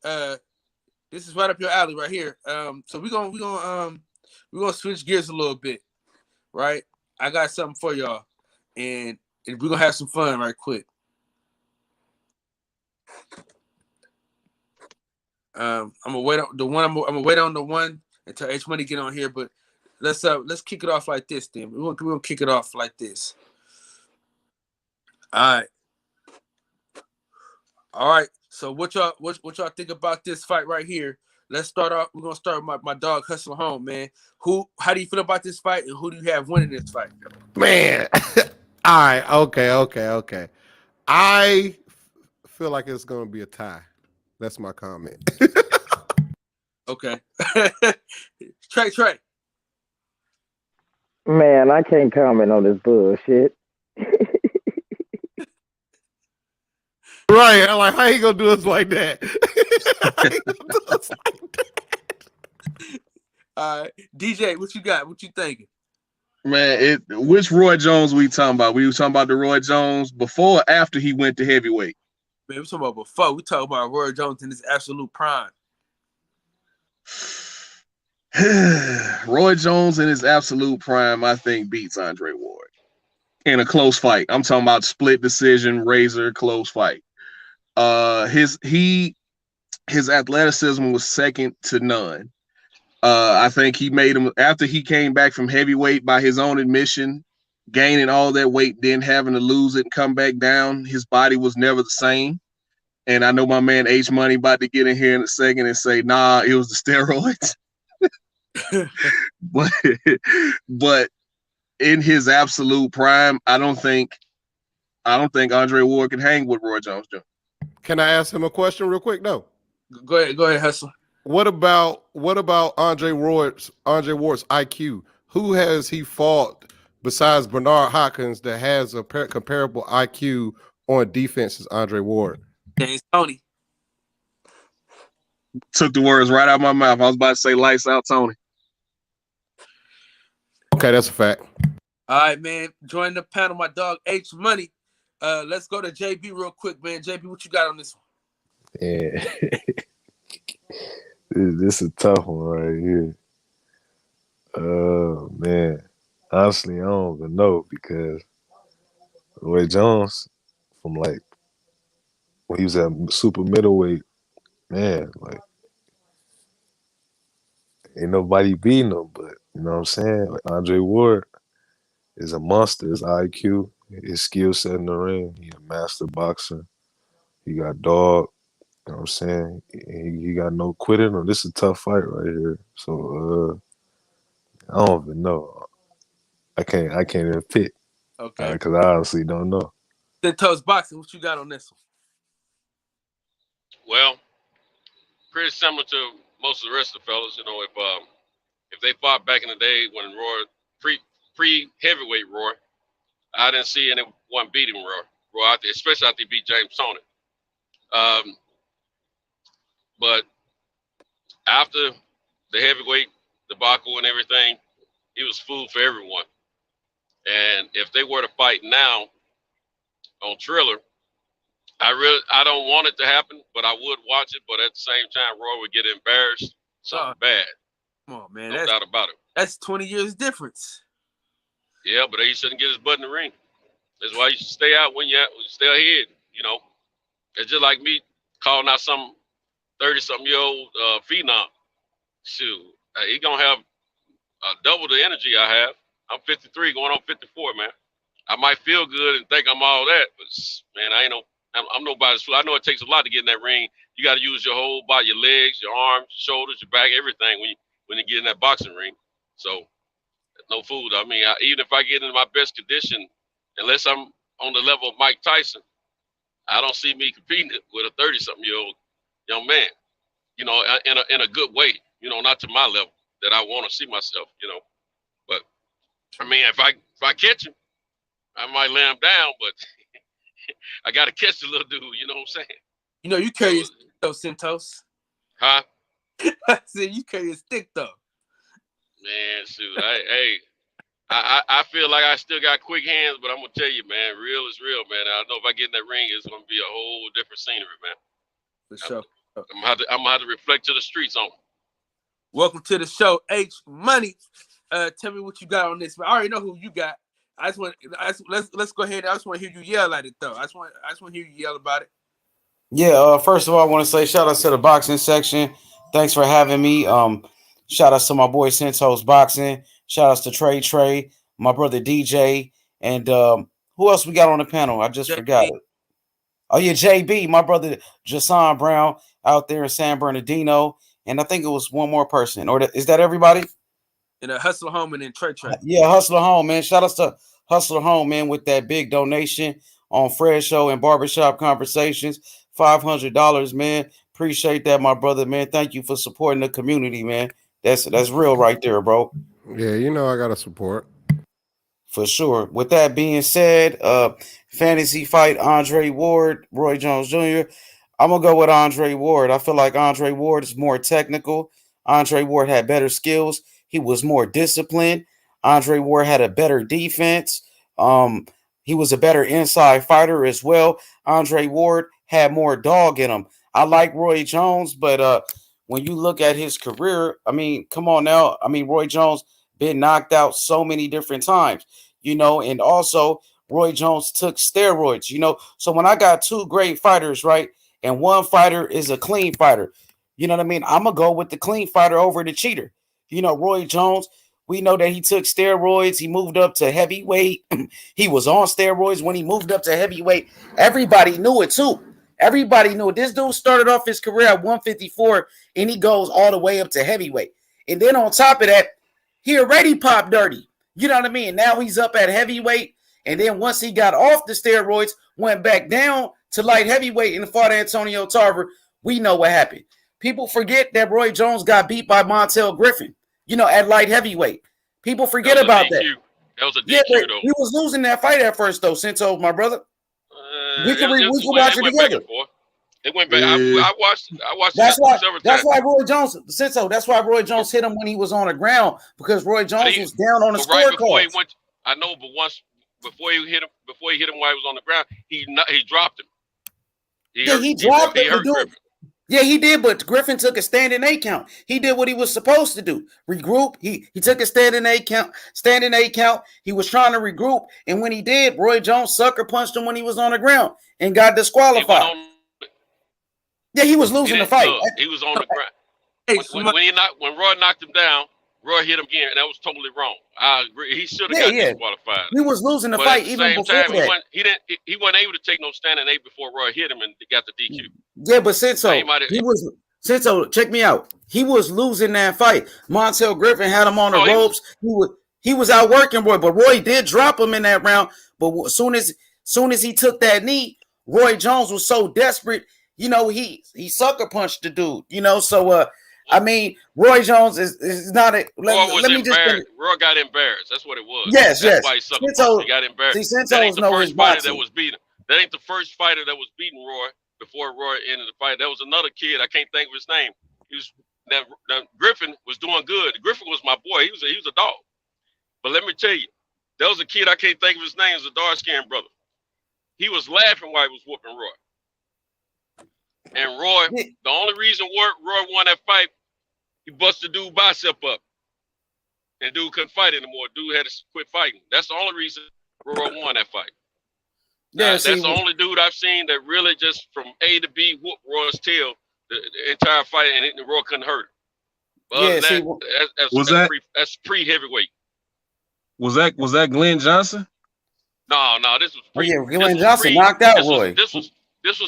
This is right up your alley right here. So we're gonna switch gears a little bit, right? I got something for y'all, and we're gonna have some fun right quick. I'm gonna wait on the one until H Money get on here, but let's kick it off like this. Then we're gonna kick it off like this. All right. So what y'all think about this fight right here? Let's start off. We're gonna start with my dog Hustle Home, man. How do you feel about this fight, and who do you have winning this fight? Man, all right, okay. I feel like it's gonna be a tie. That's my comment. Okay. Trey. Man, I can't comment on this bullshit. Right. I'm like, how you gonna do us like that? All right. DJ, what you got? What you thinking? Man, which Roy Jones we talking about? We were talking about the Roy Jones before or after he went to heavyweight? Man, we talking about before. We talking about Roy Jones in his absolute prime. Roy Jones in his absolute prime, I think, beats Andre Ward in a close fight. I'm talking about split decision, razor close fight. His athleticism was second to none. I think he made him after he came back from heavyweight by his own admission, gaining all that weight, then having to lose it and come back down. His body was never the same. And I know my man H Money about to get in here in a second and say, nah, it was the steroids. but in his absolute prime, I don't think Andre Ward can hang with Roy Jones Jr. Can I ask him a question real quick? No. Go ahead, Hustler. What about Andre Ward's IQ? Who has he fought besides Bernard Hopkins that has a comparable IQ on defense as Andre Ward? James Toney. Took the words right out of my mouth. I was about to say lights out, Tony. Okay, that's a fact. All right, man. Join the panel, my dog H Money. Let's go to JB real quick, man. JB, what you got on this one? Yeah. This is a tough one right here. Man. Honestly, I don't even know because Roy Jones, from like when he was at super middleweight, man, like ain't nobody beating him, but you know what I'm saying? Like Andre Ward is a monster. His IQ, his skill set in the ring, he's a master boxer. He got dog. You know what I'm saying? He got no quitting. Or this is a tough fight right here. So I don't even know. I can't even pick. Okay. Because I honestly don't know. Centos Boxing, what you got on this one? Well, pretty similar to most of the rest of the fellas. You know, if they fought back in the day when Roy pre heavyweight Roy, I didn't see anyone beating Roy, especially after he beat James Toney. But after the heavyweight debacle and everything, he was food for everyone. And if they were to fight now on Triller, I don't want it to happen, but I would watch it. But at the same time, Roy would get embarrassed. Something bad. Come on, man. No doubt about it. That's 20 years difference. Yeah, but he shouldn't get his butt in the ring. That's why you should stay out when you stay ahead. You know, it's just like me calling out some 30-something-year-old phenom. Shoot, he gonna have double the energy I have. I'm 53, going on 54, man. I might feel good and think I'm all that, but man, I'm nobody's fool. I know it takes a lot to get in that ring. You got to use your whole body, your legs, your arms, your shoulders, your back, everything when you get in that boxing ring. So, no fool. I mean, even if I get in my best condition, unless I'm on the level of Mike Tyson, I don't see me competing with a 30-something-year-old young man. You know, in a good way. You know, not to my level that I want to see myself. You know, but I mean, if I catch him, I might lay him down, but I got to catch the little dude. You know what I'm saying? You know, you carry a stick though, Centos. Huh? I said you carry a stick though. Man, shoot. I feel like I still got quick hands, but I'm gonna tell you, man, real is real, man. I know if I get in that ring, it's gonna be a whole different scenery, man. For sure. I'm gonna have to reflect to the streets on. Welcome to the show, H Money. Tell me what you got on this. I already know who you got. Let's go ahead. I just want to hear you yell at it though. I just want to hear you yell about it. Yeah. First of all, I want to say shout out to the boxing section. Thanks for having me. Shout out to my boy Centos Boxing. Shout outs to Trey, my brother DJ, and who else we got on the panel? I just forgot it. Oh yeah, JB, my brother Jason Brown out there in San Bernardino, and I think it was one more person. Or is that everybody? And Hustler Home and then Trey. Yeah, Hustler Home, man. Shout outs to Hustler Home, man, with that big donation on Fred Show and Barbershop Conversations. $500, man. Appreciate that, my brother, man. Thank you for supporting the community, man. That's real right there, bro. Yeah, you know I gotta support. For sure. With that being said, fantasy fight Andre Ward, Roy Jones Jr. I'm gonna go with Andre Ward. I feel like Andre Ward is more technical. Andre Ward had better skills. He was more disciplined. Andre Ward had a better defense. He was a better inside fighter as well. Andre Ward had more dog in him. I like Roy Jones, but when you look at his career, I mean, come on now. I mean, Roy Jones been knocked out so many different times, you know, and also Roy Jones took steroids, you know. So when I got two great fighters, right, and one fighter is a clean fighter, you know what I mean? I'm gonna go with the clean fighter over the cheater. You know, Roy Jones, we know that he took steroids. He moved up to heavyweight. He was on steroids when he moved up to heavyweight. Everybody knew it too. Everybody knew it. This dude started off his career at 154 and he goes all the way up to heavyweight. And then on top of that, he already popped dirty. You know what I mean? Now he's up at heavyweight. And then once he got off the steroids, went back down to light heavyweight and fought Antonio Tarver. We know what happened. People forget that Roy Jones got beat by Montel Griffin, you know, at light heavyweight. People forget about that. That was a DQ, Yeah, but though. he was losing that fight at first, though, Cinto, my brother. We can watch it together. It went back. I watched That's it why. several That's times. why Roy Jones, Cinto. That's why Roy Jones hit him when he was on the ground because Roy Jones was down on the Right before he scorecard. went, I know, but once before he hit him while he was on the ground, he dropped him. He dropped him. Griffin. Yeah, he did, but Griffin took a standing 8 count. He did what he was supposed to do. Regroup. He took a standing 8 count. Standing 8 count. He was trying to regroup, and when he did, Roy Jones sucker punched him when he was on the ground and got disqualified. Yeah, he was losing the fight. He was on the ground. When Roy knocked him down, Roy hit him again, and that was totally wrong. I agree. He should have got disqualified. He was losing the fight even before that. He wasn't able to take no standing 8 before Roy hit him and got the DQ. Yeah, but Cinto, check me out. He was losing that fight. Montel Griffin had him on the ropes. He was outworking Roy, but Roy did drop him in that round. But as soon as he took that knee, Roy Jones was so desperate. You know, he sucker punched the dude. You know, so I mean, Roy Jones is not a. Roy got embarrassed. That's what it was. Yes. That's why he got embarrassed. That ain't the first fighter that was beaten. That ain't the first fighter that was beating Roy before Roy ended the fight. There was another kid. I can't think of his name. Griffin was doing good. Griffin was my boy. He was a dog. But let me tell you, there was a kid. I can't think of his name. It was a dark-skinned brother. He was laughing while he was whooping Roy. And Roy, the only reason Roy won that fight, he busted dude bicep up. And dude couldn't fight anymore. Dude had to quit fighting. That's the only reason Roy won that fight. That's the only dude I've seen that really just from A to B whooped Roy's tail the entire fight, and Roy couldn't hurt him. That's pre-heavyweight. Was that Glenn Johnson? No, this was pre. Glenn Johnson knocked out Roy. This was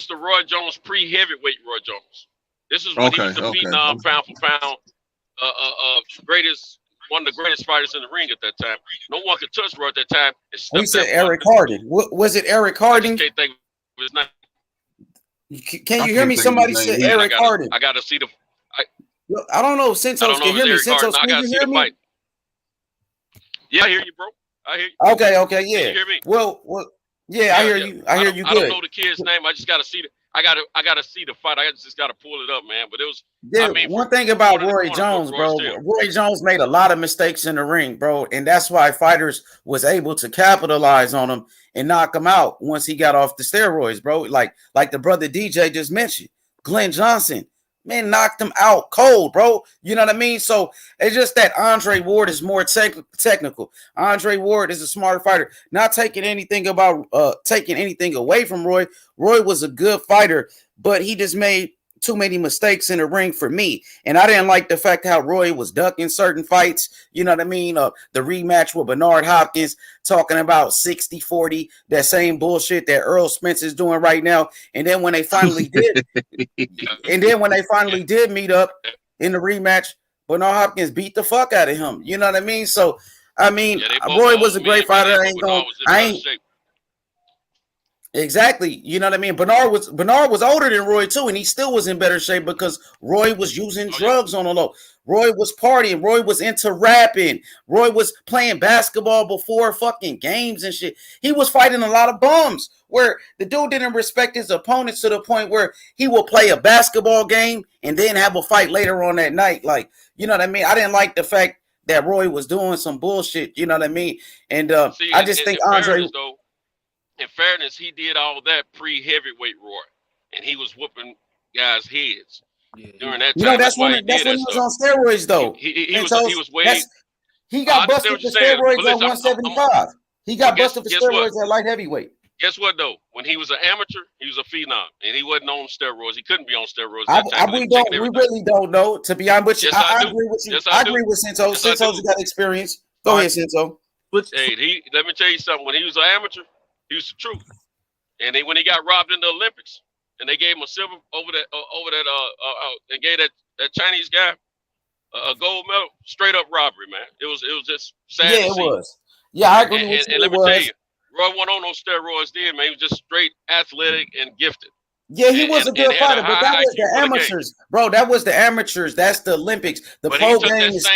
the Roy Jones pre-heavyweight Roy Jones. This is when he was defeating pound for pound, one of the greatest fighters in the ring at that time. No one could touch Roy at that time. We said Eric Harding. Was it Eric Harding? I can't think of his name. Can you hear me? Somebody said Eric Harding. I got to see the. I don't know. Cintos can hear me. Cintos, can you hear me? Yeah, I hear you, bro. I hear you. Okay, yeah. Can you hear me? Well, yeah, I hear you. I hear you good. I don't know the kid's name. I just got to see the. I gotta see the fight. I just gotta pull it up, man. But it was. Yeah, I mean, one thing about Roy Jones, bro. Roy Jones made a lot of mistakes in the ring, bro, and that's why fighters was able to capitalize on him and knock him out once he got off the steroids, bro. Like the brother DJ just mentioned, Glenn Johnson. Man, knocked him out cold, bro. You know what I mean? So it's just that Andre Ward is more technical. Andre Ward is a smarter fighter. Not taking anything away from Roy. Roy was a good fighter, but he just made too many mistakes in the ring for me. And I didn't like the fact how Roy was ducking certain fights. You know what I mean? The rematch with Bernard Hopkins, talking about 60-40, that same bullshit that Earl Spence is doing right now. And then when they finally did, meet up in the rematch, Bernard Hopkins beat the fuck out of him. You know what I mean? So, I mean, Roy was a great fighter. Exactly. You know what I mean? Bernard was older than Roy too, and he still was in better shape because Roy was using drugs on the low. Roy was partying. Roy was into rapping. Roy was playing basketball before fucking games and shit. He was fighting a lot of bums where the dude didn't respect his opponents to the point where he will play a basketball game and then have a fight later on that night. Like, you know what I mean? I didn't like the fact that Roy was doing some bullshit. You know what I mean? And I just think Andre... In fairness, he did all that pre-heavyweight Roy, and he was whooping guys' heads. during that You time. know, That's why he when did that he was stuff. on steroids though. He was way. He I got understand busted what for you're saying, steroids but at listen, 175. He got guess busted for what? steroids at light heavyweight. Guess what though? When he was an amateur, he was a phenom, and he wasn't on steroids. He couldn't be on steroids at that time. We really don't know. To be honest with you, Yes, I do. agree with you. Yes, I do. agree with Cinto. Yes, I Cinto's do. got experience. Go ahead, Cinto. Hey, let me tell you something. When he was an amateur, he was the truth. And when he got robbed in the Olympics, and they gave him a silver they gave that Chinese guy a gold medal, straight up robbery, man. It was just sad. Yeah, to it see. was. Yeah, I agree with you. And let me tell you, Roy wasn't on those steroids then, man. He was just straight athletic and gifted. Yeah, he was a good fighter, but that was the amateurs, bro. That was the amateurs. That's the Olympics. The pro game is.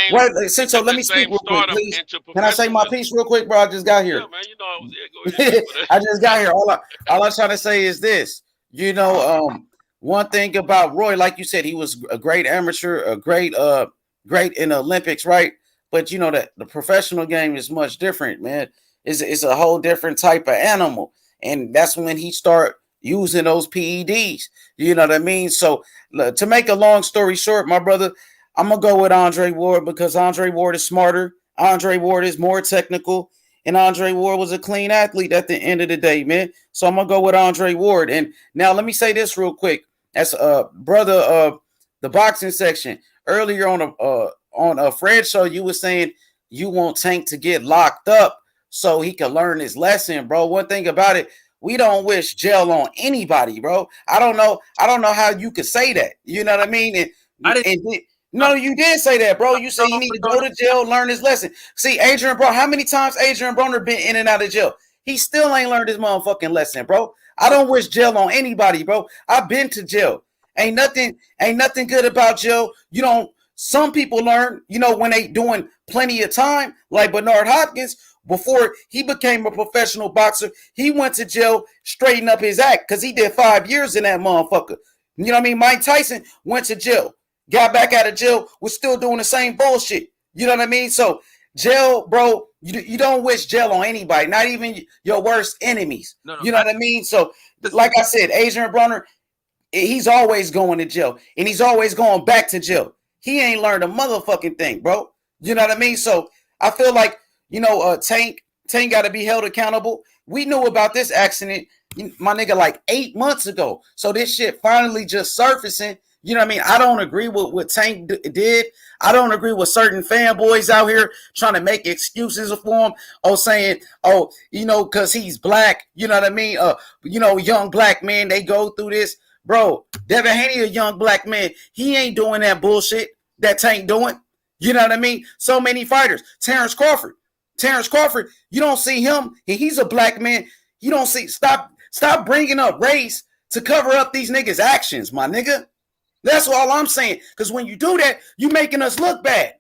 So let me speak real quick, please. Can I say my piece real quick, bro? I just got here. Yeah, man. You know, I was there. Go ahead. I just got here. All I'm trying to say is this. You know, one thing about Roy, like you said, he was a great amateur, a great in the Olympics, right? But you know that the professional game is much different, man. It's a whole different type of animal, and that's when he start using those PEDs. You know what I mean? So to make a long story short, my brother, I'm gonna go with Andre Ward because Andre Ward is smarter. Andre Ward is more technical, and Andre Ward was a clean athlete at the end of the day, man. So I'm gonna go with Andre Ward. And now let me say this real quick. As brother of the boxing section earlier on a Fred show, you were saying you want Tank to get locked up so he can learn his lesson, bro. One thing about it, we don't wish jail on anybody, bro. I don't know how you could say that. You know what I mean? No, you did say that, bro. You said he need to go to jail, learn his lesson. See, Adrian, bro, how many times Adrian Broner been in and out of jail? He still ain't learned his motherfucking lesson, bro. I don't wish jail on anybody, bro. I've been to jail. Ain't nothing good about jail. You don't. Some people learn, you know, when they doing plenty of time, like Bernard Hopkins. Before he became a professional boxer, he went to jail, straighten up his act, because he did 5 years in that motherfucker. You know what I mean? Mike Tyson went to jail, got back out of jail, was still doing the same bullshit. You know what I mean? So jail, bro, you don't wish jail on anybody, not even your worst enemies. You know what I mean? So like I said, Adrian Broner, he's always going to jail, and he's always going back to jail. He ain't learned a motherfucking thing, bro. You know what I mean? So I feel like, you know, Tank got to be held accountable. We knew about this accident, my nigga, like 8 months ago. So this shit finally just surfacing. You know what I mean? I don't agree with what Tank did. I don't agree with certain fanboys out here trying to make excuses for him. Oh, saying, oh, you know, because he's black. You know what I mean? You know, young black men, they go through this. Bro, Devin Haney, a young black man. He ain't doing that bullshit that Tank doing. You know what I mean? So many fighters. Terrence Crawford, you don't see him. He's a black man. You don't see. Stop bringing up race to cover up these niggas' actions, my nigga. That's all I'm saying. Because when you do that, you making us look bad.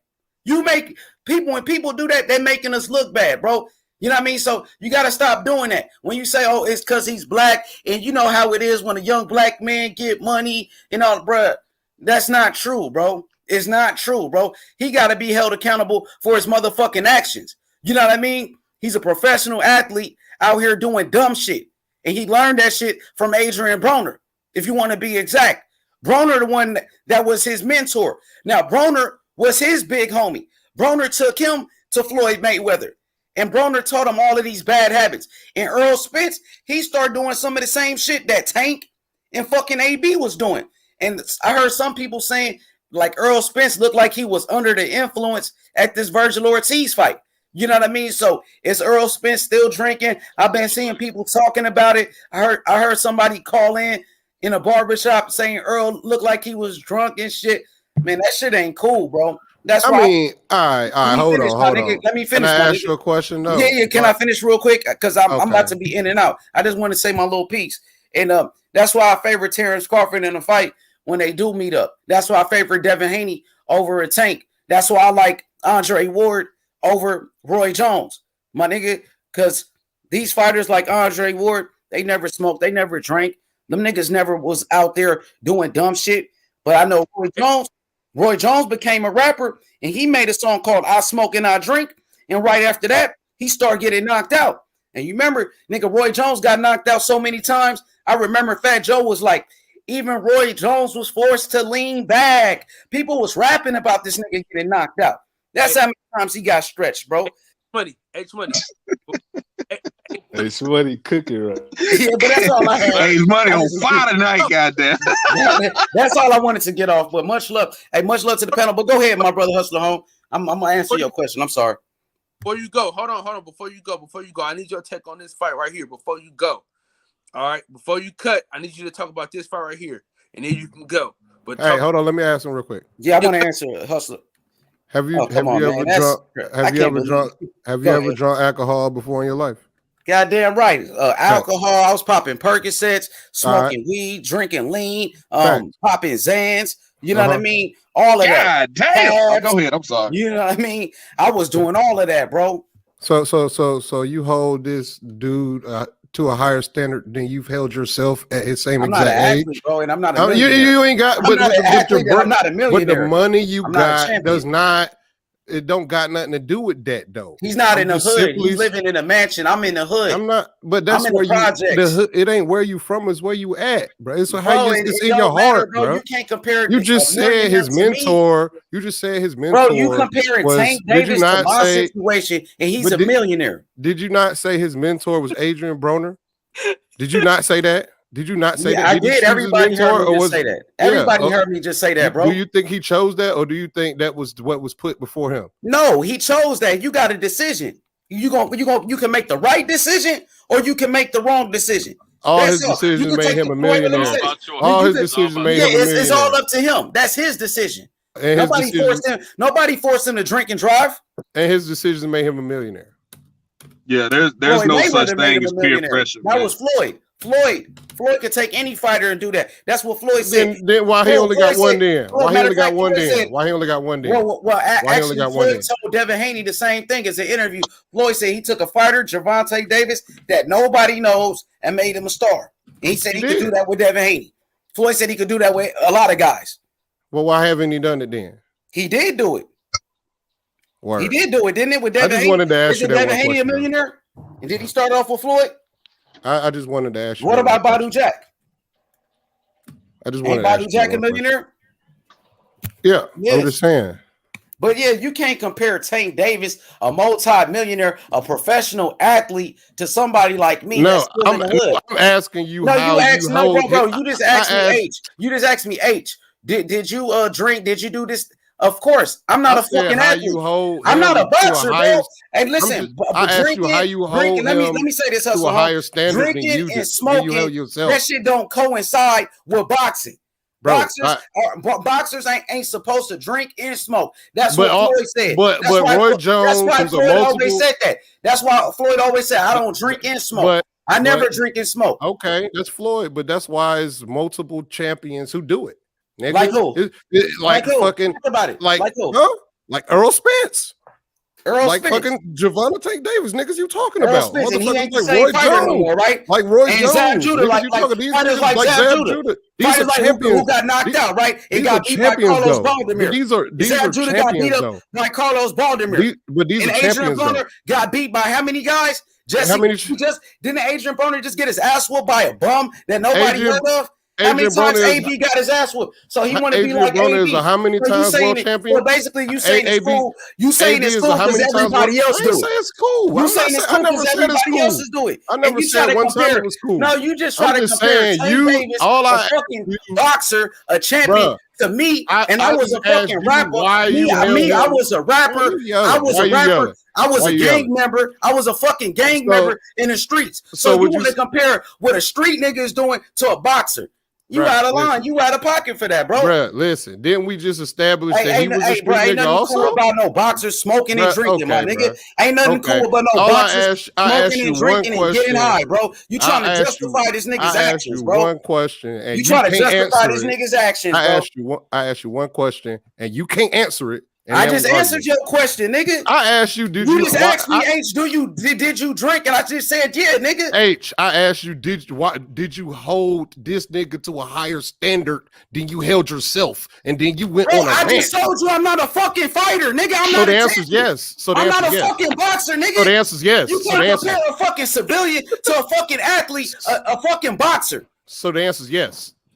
When people do that, they're making us look bad, bro. You know what I mean? So you got to stop doing that. When you say, oh, it's because he's black, and you know how it is when a young black man get money and all, bro. That's not true, bro. It's not true, bro. He got to be held accountable for his motherfucking actions. You know what I mean? He's a professional athlete out here doing dumb shit. And he learned that shit from Adrian Broner, if you want to be exact. Broner, the one that was his mentor. Now, Broner was his big homie. Broner took him to Floyd Mayweather. And Broner taught him all of these bad habits. And Earl Spence, he started doing some of the same shit that Tank and fucking AB was doing. And I heard some people saying, like, Earl Spence looked like he was under the influence at this Virgil Ortiz fight. You know what I mean? So is Earl Spence still drinking? I've been seeing people talking about it. I heard somebody call in a barbershop saying Earl looked like he was drunk and shit. Man, that shit ain't cool, bro. That's why. I mean, all right, hold on. Let me finish. Can I ask you a question? No. Yeah. Can I finish real quick? Because I'm about to be in and out. I just want to say my little piece. And that's why I favor Terrence Crawford in a fight when they do meet up. That's why I favor Devin Haney over a Tank. That's why I like Andre Ward over Roy Jones, my nigga. Because these fighters like Andre Ward, they never smoked, they never drank. Them niggas never was out there doing dumb shit. But I know Roy Jones became a rapper, and he made a song called I Smoke and I Drink. And right after that, he started getting knocked out. And you remember, nigga, Roy Jones got knocked out so many times. I remember Fat Joe was like, Even Roy Jones was forced to lean back. People was rapping about this nigga getting knocked out. That's how many times he got stretched, bro. Money. It's money cooking right. Yeah, but that's all I had. Hey, money on fire tonight, goddamn. That's all I wanted to get off. But much love. Hey, much love to the panel. But go ahead, my brother Hustler Home. I'm gonna answer your question. I'm sorry. Before you go, hold on. Before you go, I need your take on this fight right here. Before you go, all right. Before you cut, I need you to talk about this fight right here, and then you can go. But Hey, hold on. Let me ask him real quick. Yeah, I want to answer Hustler. Have you Oh, come have you on, ever man. drunk? That's- Have I you can't ever believe drunk? it. Have you Go ever ahead. drunk alcohol before in your life? Goddamn right. Alcohol. I was popping Percocets, smoking Alright. weed, drinking lean, Facts. popping Zans. You know what I Uh-huh. mean? All of that. God damn. Oh, Tabs. go ahead. I'm sorry. You know what I mean? I was doing all of that, bro. So you hold this dude to a higher standard than you've held yourself at his same I'm not an exact age. athlete, bro, and I'm not a I mean, millionaire. you ain't got, I'm but not an with athlete, your and I'm not a but millionaire. the money you I'm not a got champion. does not. It don't got nothing to do with that though. He's not I'm in the just hood. simply- He's living in a mansion. I'm in the hood. I'm not, but that's I'm in where the you. projects. The hood, it ain't where you from. It's where you at, bro. It's how Bro, you. It's it in don't your matter, heart, bro. You can't compare. You a just said millionaire his to me. mentor. You just said his mentor. Bro, you comparing was. Tank Did you Davis to not my say? situation, and he's but a millionaire. Did you not say his mentor was Adrian Broner? Did you not say that? Did you not say Yeah, that? I he did. choose his Everybody mentor, heard me or just was- say that. Yeah, Everybody okay. heard me just say that, bro. Do you think he chose that, or do you think that was what was put before him? No, he chose that. You got a decision. You can make the right decision, or you can make the wrong decision. All That's his all. You decisions can made take him the a point, let me millionaire. say- About choice. All you his can- decisions Yeah, made Yeah, him a millionaire. it's all up to him. That's his decision. And his Nobody decisions, forced him. Nobody forced him to drink and drive. and his decisions made him a millionaire. Yeah, there's Floyd no Mayweather such made thing him as a peer millionaire. pressure. That man. was Floyd. Floyd could take any fighter and do that. That's what Floyd said. Then why he Floyd only got said- one then? Floyd, Why he matter only of got fact, one Floyd then? said- Why he only got one then? Well, Why he only actually, got one Floyd then? told Devin Haney the same thing as an interview. Floyd said he took a fighter, Gervonta Davis, that nobody knows, and made him a star. And he said he He could did. do that with Devin Haney. Floyd said he could do that with a lot of guys. Well, why haven't he done it then? He did do it. Word. He did do it, didn't it? With I Devin just Haney. wanted to ask Is you it that Devin one Haney a question. though. millionaire? And did he start off with Floyd? I just wanted to ask you. What that about one Badu question. Jack? I just Ain't wanted to ask Badu you Jack that a one question. millionaire? Yeah, Yes. I'm just saying. But yeah, you can't compare Tank Davis, a multi-millionaire, a professional athlete, to somebody like me No, that's still in the hood. I'm asking you No, how you asked no, hold bro. his- You just I asked me asked- H. You just asked me H. Did you drink? Did you do this? Of course, I'm not I a said fucking how athlete. you hold I'm not him a to boxer, higher- bro. And listen, just- but I asked you drinking, how you hold drinking. Let him me say this, to hustle. a higher standard than Drinking you and than you smoking, held yourself. that shit don't coincide with boxing. Bro, Boxers ain't supposed to drink and smoke. That's But what Floyd said. but That's but why Roy Flo- Jones That's why was a Floyd always multiple. said that. That's why Floyd always said, "I don't drink and smoke. But I never but- drink and smoke." okay, that's Floyd, but that's why it's multiple champions who do it. Nigga. Like who? Like who? fucking Talk about it. like who? huh? Like Earl Spence. Earl like Spence. fucking Gervonta Davis, niggas you talking Earl about. Spence, and he Motherfuckers ain't the like same Roy fighter no Jones. more, right? Like Roy And Jones. Zab Judah, Niggas like- you like talking, these fighters niggas like like Zab Zab Judah. Judah. These Fighters are like champions. who got knocked These- out, right? It These are got beat by champions Carlos though. Baldomir. These are Zab Judah got beat champions up though. by Carlos Baldomir. But these And are Adrian champions though. Broner got beat by how many guys? Jesse, How many- didn't Adrian Broner just get his ass whooped by a bum that nobody Adrian- heard of? How many Adrian times Broner is- AB got his ass whooped? So he want to be Adrian like Broner AB. is a how many So you times saying world it- champion? So basically, you saying it's AB cool. You saying it's is cool a how because many times everybody world- else I ain't do say it. it's cool. You I'm saying not it's I cool never because said it's everybody cool. else is doing it. I never And you said try to one time compare- it was cool. No, you just try I'm to just compare saying, Tank you- Davis, all a I- fucking you- boxer, a champion, Bruh, to me, I and I was a just asked fucking you rapper. why you Me, I held him. was a rapper. Why you yelling? I was Why a you rapper. yelling? I was Why a you gang yelling? member. I was a fucking gang So- member in the streets. so So you would you want to s- compare what a street nigga is doing to a boxer? You Bruh, out of line. listen. You out of pocket for that, bro. Bruh, listen, didn't we just establish that he was a street bro, ain't nigga nothing also? cool about no boxers smoking and Bruh, drinking, my okay, nigga. bruh. Ain't nothing Okay. cool about no All I boxers asked smoking you and one drinking and getting question. high, bro. You trying to I asked you- justify this nigga's I asked actions, you bro. one question, and You trying to can't justify answer this it. nigga's actions, I bro. asked you one question, and you can't answer it. and I now just we answered arguing. your question, nigga. I asked you, did You you? just asked me, H, did you drink? And I just said, yeah, nigga. I asked you, did you hold this nigga to a higher standard than you held yourself, and then you went Bro, on a I rant. just told you I'm not a fucking fighter, nigga. I'm So not the a answer is champion. yes. So the I'm answer not is a yes. fucking boxer, nigga. So the answer is yes. You So can't the answer. compare a fucking civilian to a fucking athlete, a fucking boxer. So the answer is yes.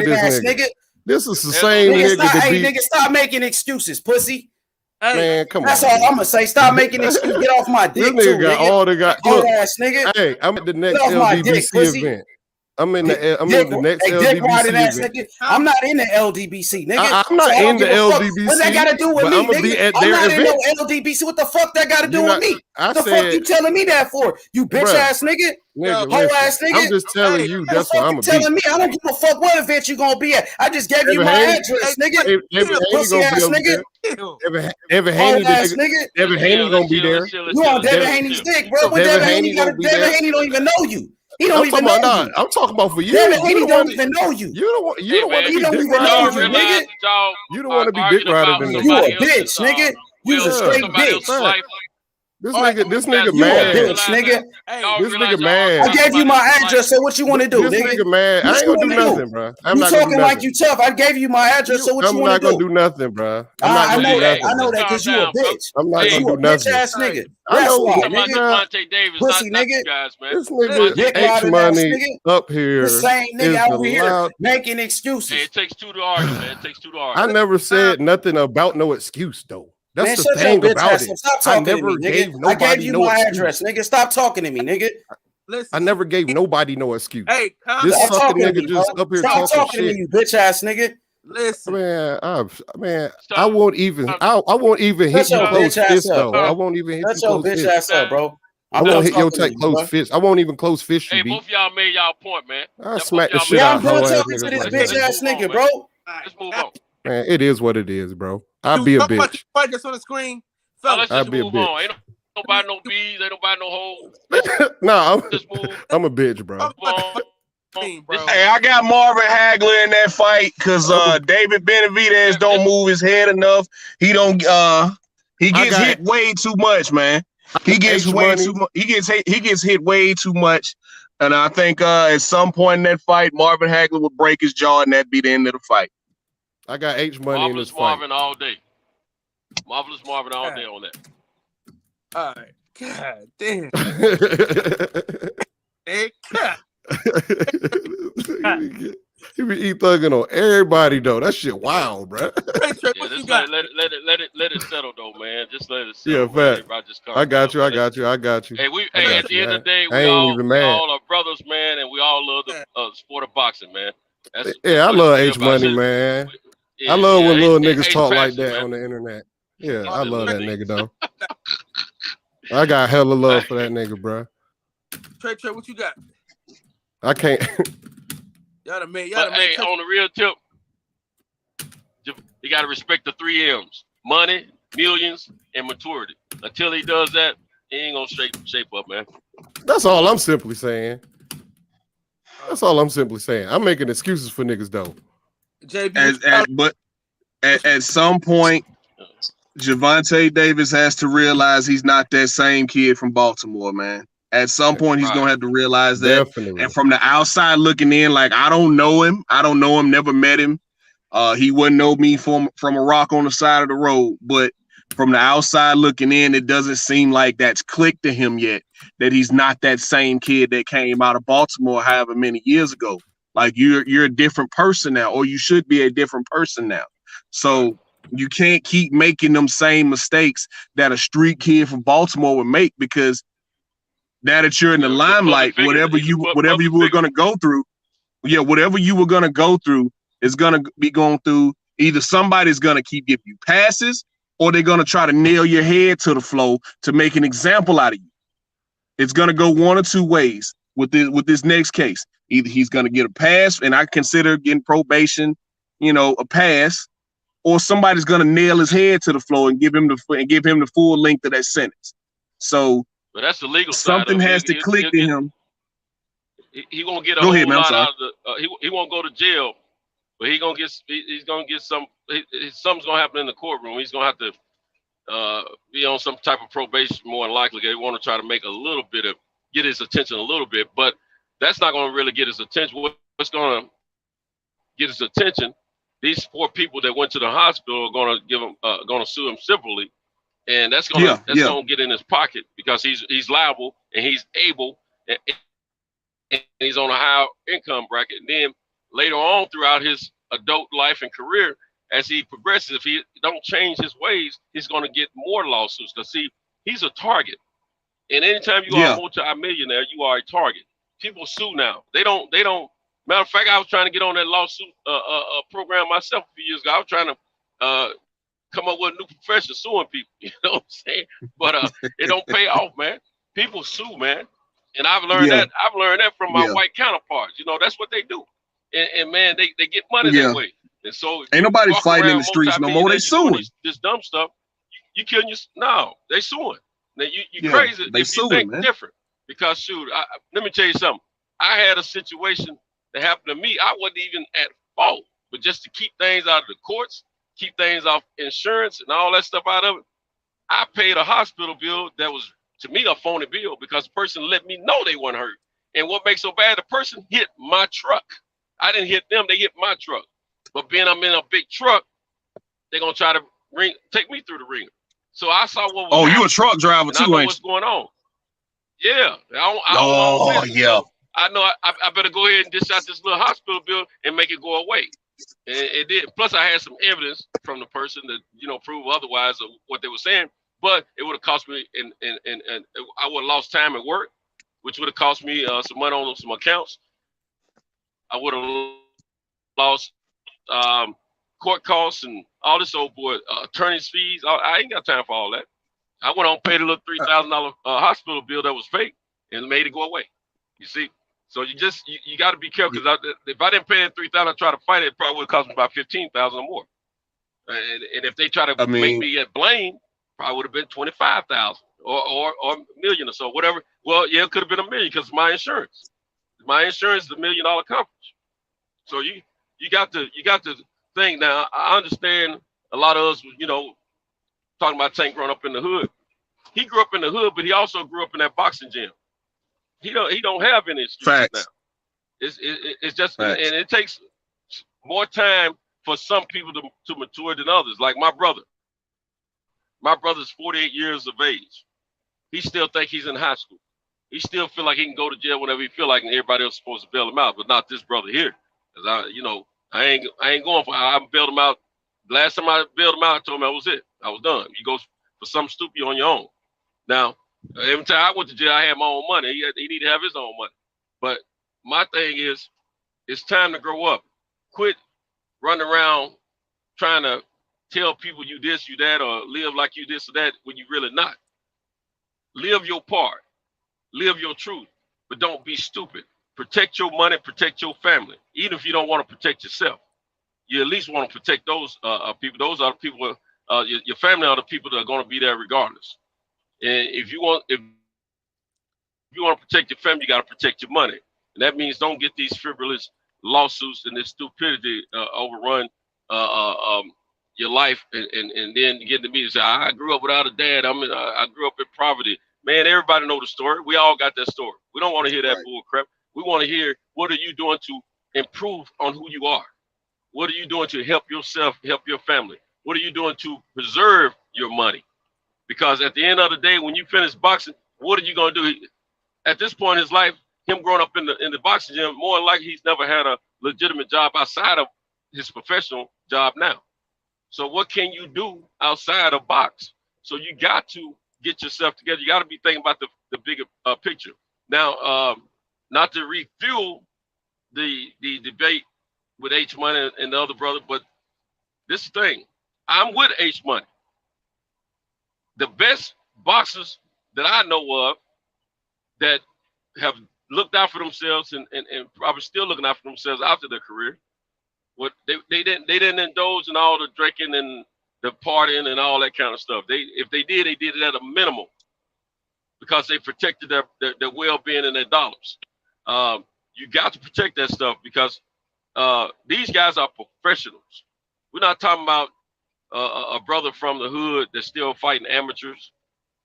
to this ass nigga. nigga. This is the same Nigga, nigga stop, that hey, be. nigga, stop making excuses, pussy. Hey, Man, come That's on. all I'm gonna say. Stop making excuses. Get off my This dick, nigga too, got nigga. all the got. Whole Look, ass nigga. hey, I'm at the next off my dick, LDBC pussy. event. I'm in the Dick LDBC riding ass event. nigga. I'm not in the LDBC, nigga. I'm not So I don't in the give a fuck. LDBC. What that got to do with but me, I'm gonna nigga? be at I'm their not event. in no LDBC. What the fuck that got to do You're with not- me? I What the said, fuck you telling me that for? You bitch Bruh. ass nigga. nigga, Whole listen, ass nigga. I'm just telling Hey, you. What the That's fuck what I'm you gonna be. telling me? I don't give a fuck what event you gonna be at. I just gave you David my Hayes- address, nigga. David Hayes Pussy gonna ass be over nigga. there. Chill. Devin Old Haney, ass the nigga. Devin Haney gonna be there. You on Devin Haney's dick, bro? When Devin Devin Haney Haney got gonna be Devin there. Haney don't even know you. He don't I'm even talking know about you. I'm talking about for you. Devin You Haney don't don't want even know you. you don't want Hey, you don't want man, to He be don't dick even know riding you, in nigga. there. You don't want to be dick riding in there. You a bitch, nigga. You's a straight bitch. Life. This All right, nigga You a mad. bitch, nigga. Hey, This nigga mad. I gave you my address, so what you want to do, This nigga? nigga mad. I What ain't you gonna do wanna do? nothing, bro. I'm You not gonna do talking like nothing. you tough. I gave you my address, so what you I'm want not to gonna do? do nothing, bro. I'm not I gonna know do that. nothing. I know that Calm because you a down, bro. bitch. I'm not Hey, gonna You do a bitch nothing. ass nigga. I That's know. why, Talking about nigga. Devontae Davis, Pussy, not nigga. you guys, man. This nigga Dick H riding ass Money nigga. up here The same nigga is over here allowed. making Hey, excuses. it takes two to argue, man. It takes two to I argue. never said nothing about no excuse though. That's Man, the shut your thing bitch about ass it. up. Stop I talking to me, never nigga. gave I gave nobody you no my excuse. address, nigga. Stop talking to me, nigga. listen. I never gave nobody no excuse. Hey, calm This down. Stop sucking talking to nigga me, just bro. up here Stop talking talking to me, shit. you bitch ass nigga. Listen. Man, I Stop. won't even hit Shut you your close bitch ass fist up, though. I bro. won't even hit Shut you your close bitch fist. ass up, bro. I I'm won't done hit your talking to tight you, close bro. fist. I won't even close fist Hey, you, B. both of y'all made y'all point, man. I Both smack the y'all shit made Yeah, out I'm of y'all done hoe point. ass talking to niggas this like bitch that. ass Let's move nigga, on, bro. man. Let's move on. Man, it is what it is, bro. I'll You be a talk about the bitch. fight that's on the screen, Now fellas. let's I'll just be a move on. bitch. Ain't nobody no bees. Ain't nobody no hoes. Let's Nah, just move I'm a bitch, bro. Talk about the on. fight on the screen, bro. Hey, I got Marvin Hagler in that fight because David Benavidez don't move his head enough. He don't he gets got- hit way too much, man. He gets H way Money. too much. He gets hit way too much. And I think at some point in that fight, Marvin Hagler would break his jaw, and that'd be the end of the fight. I got H Money in this Marvelous fight. Marvin all day. Marvelous Marvin all day on that. All right. God damn. Hey, God. He be thugging on everybody though. That shit wild, bro. Hey, Trey, Yeah, what you just got? let it settle though, man. Just let it Yeah, settle. man. fact. Everybody just calm I got down, you. I man. got you. I got you. Hey, I at got the you. end of the day, I ain't even we mad. all are brothers, man, and we all love the sport of boxing, man. That's Yeah, I what love it's H about. Money, man. Yeah, I love when little H- niggas H talk like passion, that man. on the internet. Yeah, I That's love what that it is. nigga though. I got hella love for that nigga, bro. Trey, what you got? I can't. Y'all done made. But hey, on the real tip, you got to respect the 3 M's: money, millions, and maturity. Until he does that, he ain't gonna shape up, man. That's all I'm simply saying. That's all I'm simply saying. I'm making excuses for niggas though. JB, But at some point, Gervonta Davis has to realize he's not that same kid from Baltimore, man. At some point, he's gonna have to realize that. Definitely. And from the outside looking in, like I don't know him, never met him. He wouldn't know me from a rock on the side of the road. But from the outside looking in, it doesn't seem like that's clicked to him yet. That he's not that same kid that came out of Baltimore however many years ago. Like you're a different person now, or you should be a different person now. So you can't keep making them same mistakes that a street kid from Baltimore would make, because now that you're in the limelight, whatever you were gonna go through, whatever you were gonna go through is gonna be going through. Either somebody's gonna keep giving you passes, or they're gonna try to nail your head to the floor to make an example out of you. It's gonna go one or two ways with this next case. Either he's gonna get a pass, and I consider getting probation, a pass, or somebody's gonna nail his head to the floor and give him the full length of that sentence. So, but that's the legal something side. has to click to him. He gonna get a Go whole ahead, man, I'm lot sorry. out of the. He won't go to jail, but he's gonna get some. Something's gonna happen in the courtroom. He's gonna have to be on some type of probation, more than likely. They want to try to make get his attention a little bit, but that's not gonna really get his attention. What's gonna get his attention? These 4 people that went to the hospital are gonna sue him civilly, and that's gonna get in his pocket, because he's liable and he's able. And he's on a higher income bracket. And then later on throughout his adult life and career, as he progresses, if he don't change his ways, he's going to get more lawsuits. Because see, he's a target. And anytime you are a multi-millionaire, you are a target. People sue now. They don't. Matter of fact, I was trying to get on that lawsuit program myself a few years ago. I was trying to come up with a new profession, suing people. You know what I'm saying? But it don't pay off, man. People sue, man. And I've learned that. I've learned that from my white counterparts. That's what they do. And man, they get money that way. And so Ain't nobody walk fighting in the around streets no more. They multi-millionaires, you doing suing. this dumb stuff. You killing your no. They suing. Now you Yeah, crazy they if you suing, think man. different. Because shoot, let me tell you something. I had a situation that happened to me. I wasn't even at fault, but just to keep things out of the courts, keep things off insurance and all that stuff out of it, I paid a hospital bill that was to me a phony bill because the person let me know they weren't hurt. And what makes so bad, the person hit my truck. I didn't hit them, they hit my truck. But being I'm in a big truck, they're gonna try to take me through the ringer. So I saw what was Oh, happening, you a truck driver and I too, know ain't what's you? going on. Yeah, I own my Oh, own business. yeah. So I know I better go ahead and dish out this little hospital bill and make it go away. And it did. Plus, I had some evidence from the person that prove otherwise of what they were saying. But it would have cost me, and I would have lost time at work, which would have cost me some money on some accounts. I would have lost court costs and all this old boy attorney's fees. I ain't got time for all that. I went on and paid a little $3,000 hospital bill that was fake and made it go away. You see, so you got to be careful because if I didn't pay $3,000, I try to fight it, it probably would cost me about $15,000 or more. And if they try to make me get blamed, probably would have been $25,000 or $1 million or so, whatever. Well, yeah, it could have been $1 million because it's my insurance. My insurance is $1 million coverage. So you got to think now. I understand a lot of us, talking about Tank growing up in the hood. He grew up in the hood, but he also grew up in that boxing gym. He don't have any excuses now. It's just Facts. and it takes more time for some people to mature than others. Like my brother. My brother's 48 years of age. He still think he's in high school. He still feel like he can go to jail whenever he feel like, and everybody else is supposed to bail him out, but not this brother here. Cause I ain't going for. I bailed him out. Last time I bailed him out, I told him that was it. I was done. You go for something stupid on your own. Now, every time I went to jail, I had my own money. He need to have his own money. But my thing is, it's time to grow up. Quit running around trying to tell people you this, you that, or live like you this or that when you really not. Live your part. Live your truth. But don't be stupid. Protect your money, protect your family. Even if you don't want to protect yourself, you at least want to protect those people. Those are the people, your family are the people that are going to be there regardless. And if you want to protect your family, you got to protect your money. And that means don't get these frivolous lawsuits and this stupidity overrun your life, and then get to me and say, I grew up without a dad. I grew up in poverty. Man, everybody know the story. We all got that story. We don't want to hear that bull crap. We want to hear, what are you doing to improve on who you are? What are you doing to help yourself, help your family? What are you doing to preserve your money? Because at the end of the day, when you finish boxing, what are you going to do? At this point in his life, him growing up in the boxing gym, more than likely he's never had a legitimate job outside of his professional job now. So what can you do outside of box? So you got to get yourself together. You got to be thinking about the bigger picture. Now, not to refuel the debate with H Money and the other brother, but this thing, I'm with H Money. The best boxers that I know of that have looked out for themselves and probably still looking out for themselves after their career, what they didn't indulge in all the drinking and the partying and all that kind of stuff. If they did it at a minimum because they protected their well-being and their dollars. You got to protect that stuff because these guys are professionals. We're not talking about a brother from the hood that's still fighting amateurs,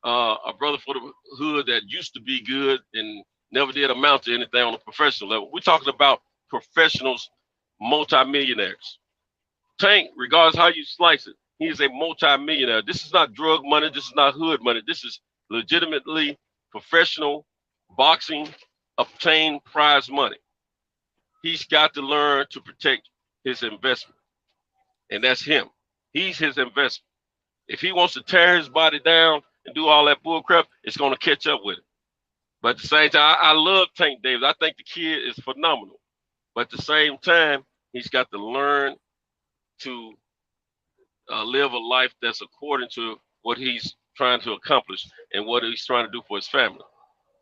a brother from the hood that used to be good and never did amount to anything on a professional level. We're talking about professionals, multimillionaires. Tank, regardless how you slice it, he is a multimillionaire. This is not drug money. This is not hood money. This is legitimately professional boxing, obtained prize money. He's got to learn to protect his investment. And that's him. He's his investment. If he wants to tear his body down and do all that bull crap, it's going to catch up with him. But at the same time, I love Tank Davis. I think the kid is phenomenal. But at the same time, he's got to learn to live a life that's according to what he's trying to accomplish and what he's trying to do for his family.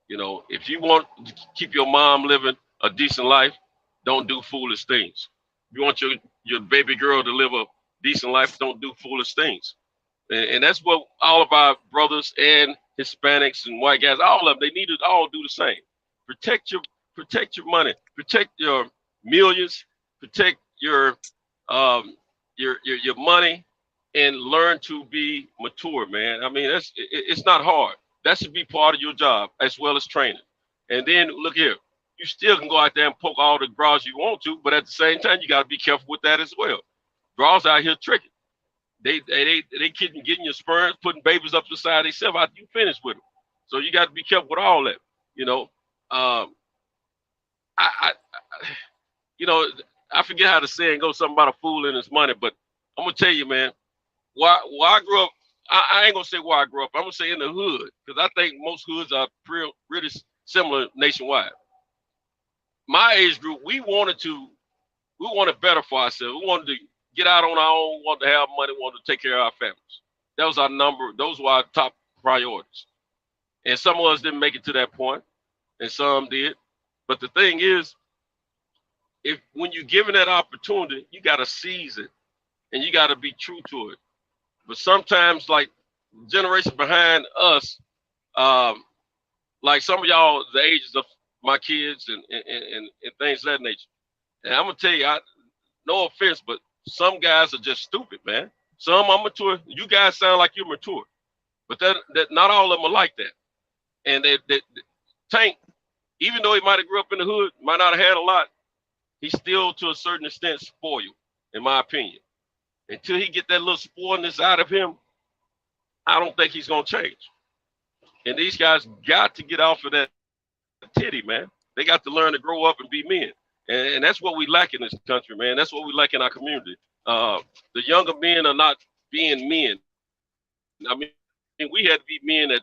You know, if you want to keep your mom living a decent life, don't do foolish things. If you want your baby girl to live a decent life. Don't do foolish things. And that's what all of our brothers and Hispanics and white guys, all of them, they need to all do the same. Protect your money, protect your millions, protect your money, and learn to be mature, man. I mean, it's not hard. That should be part of your job as well as training. And then look here, you still can go out there and poke all the bras you want to, but at the same time, you got to be careful with that as well. Bras out here tricking. They getting your sperms, putting babies up the side themselves after you finish with them. So you got to be careful with all that. You know, I forget how the saying goes, something about a fool and his money, but I'm gonna tell you, man, why I grew up, I ain't gonna say where I grew up. I'm gonna say in the hood, because I think most hoods are really similar nationwide. My age group, we wanted better for ourselves. We wanted to get out on our own, wanted to have money, wanted to take care of our families. That was our number. Those were our top priorities. And some of us didn't make it to that point, and some did. But the thing is, when you're given that opportunity, you got to seize it, and you got to be true to it. But sometimes, like generation behind us, like some of y'all, the ages of my kids and things of that nature. And I'm gonna tell you, no offense, but some guys are just stupid, man. Some are mature. You guys sound like you're mature, but that not all of them are like that. And Tank, even though he might have grew up in the hood, might not have had a lot, he's still to a certain extent spoiled, in my opinion. Until he get that little spoiledness out of him, I don't think he's gonna change. And these guys got to get off of that titty, man. They got to learn to grow up and be men. And that's what we lack in this country, man. That's what we lack in our community. The younger men are not being men. I mean, we had to be men at,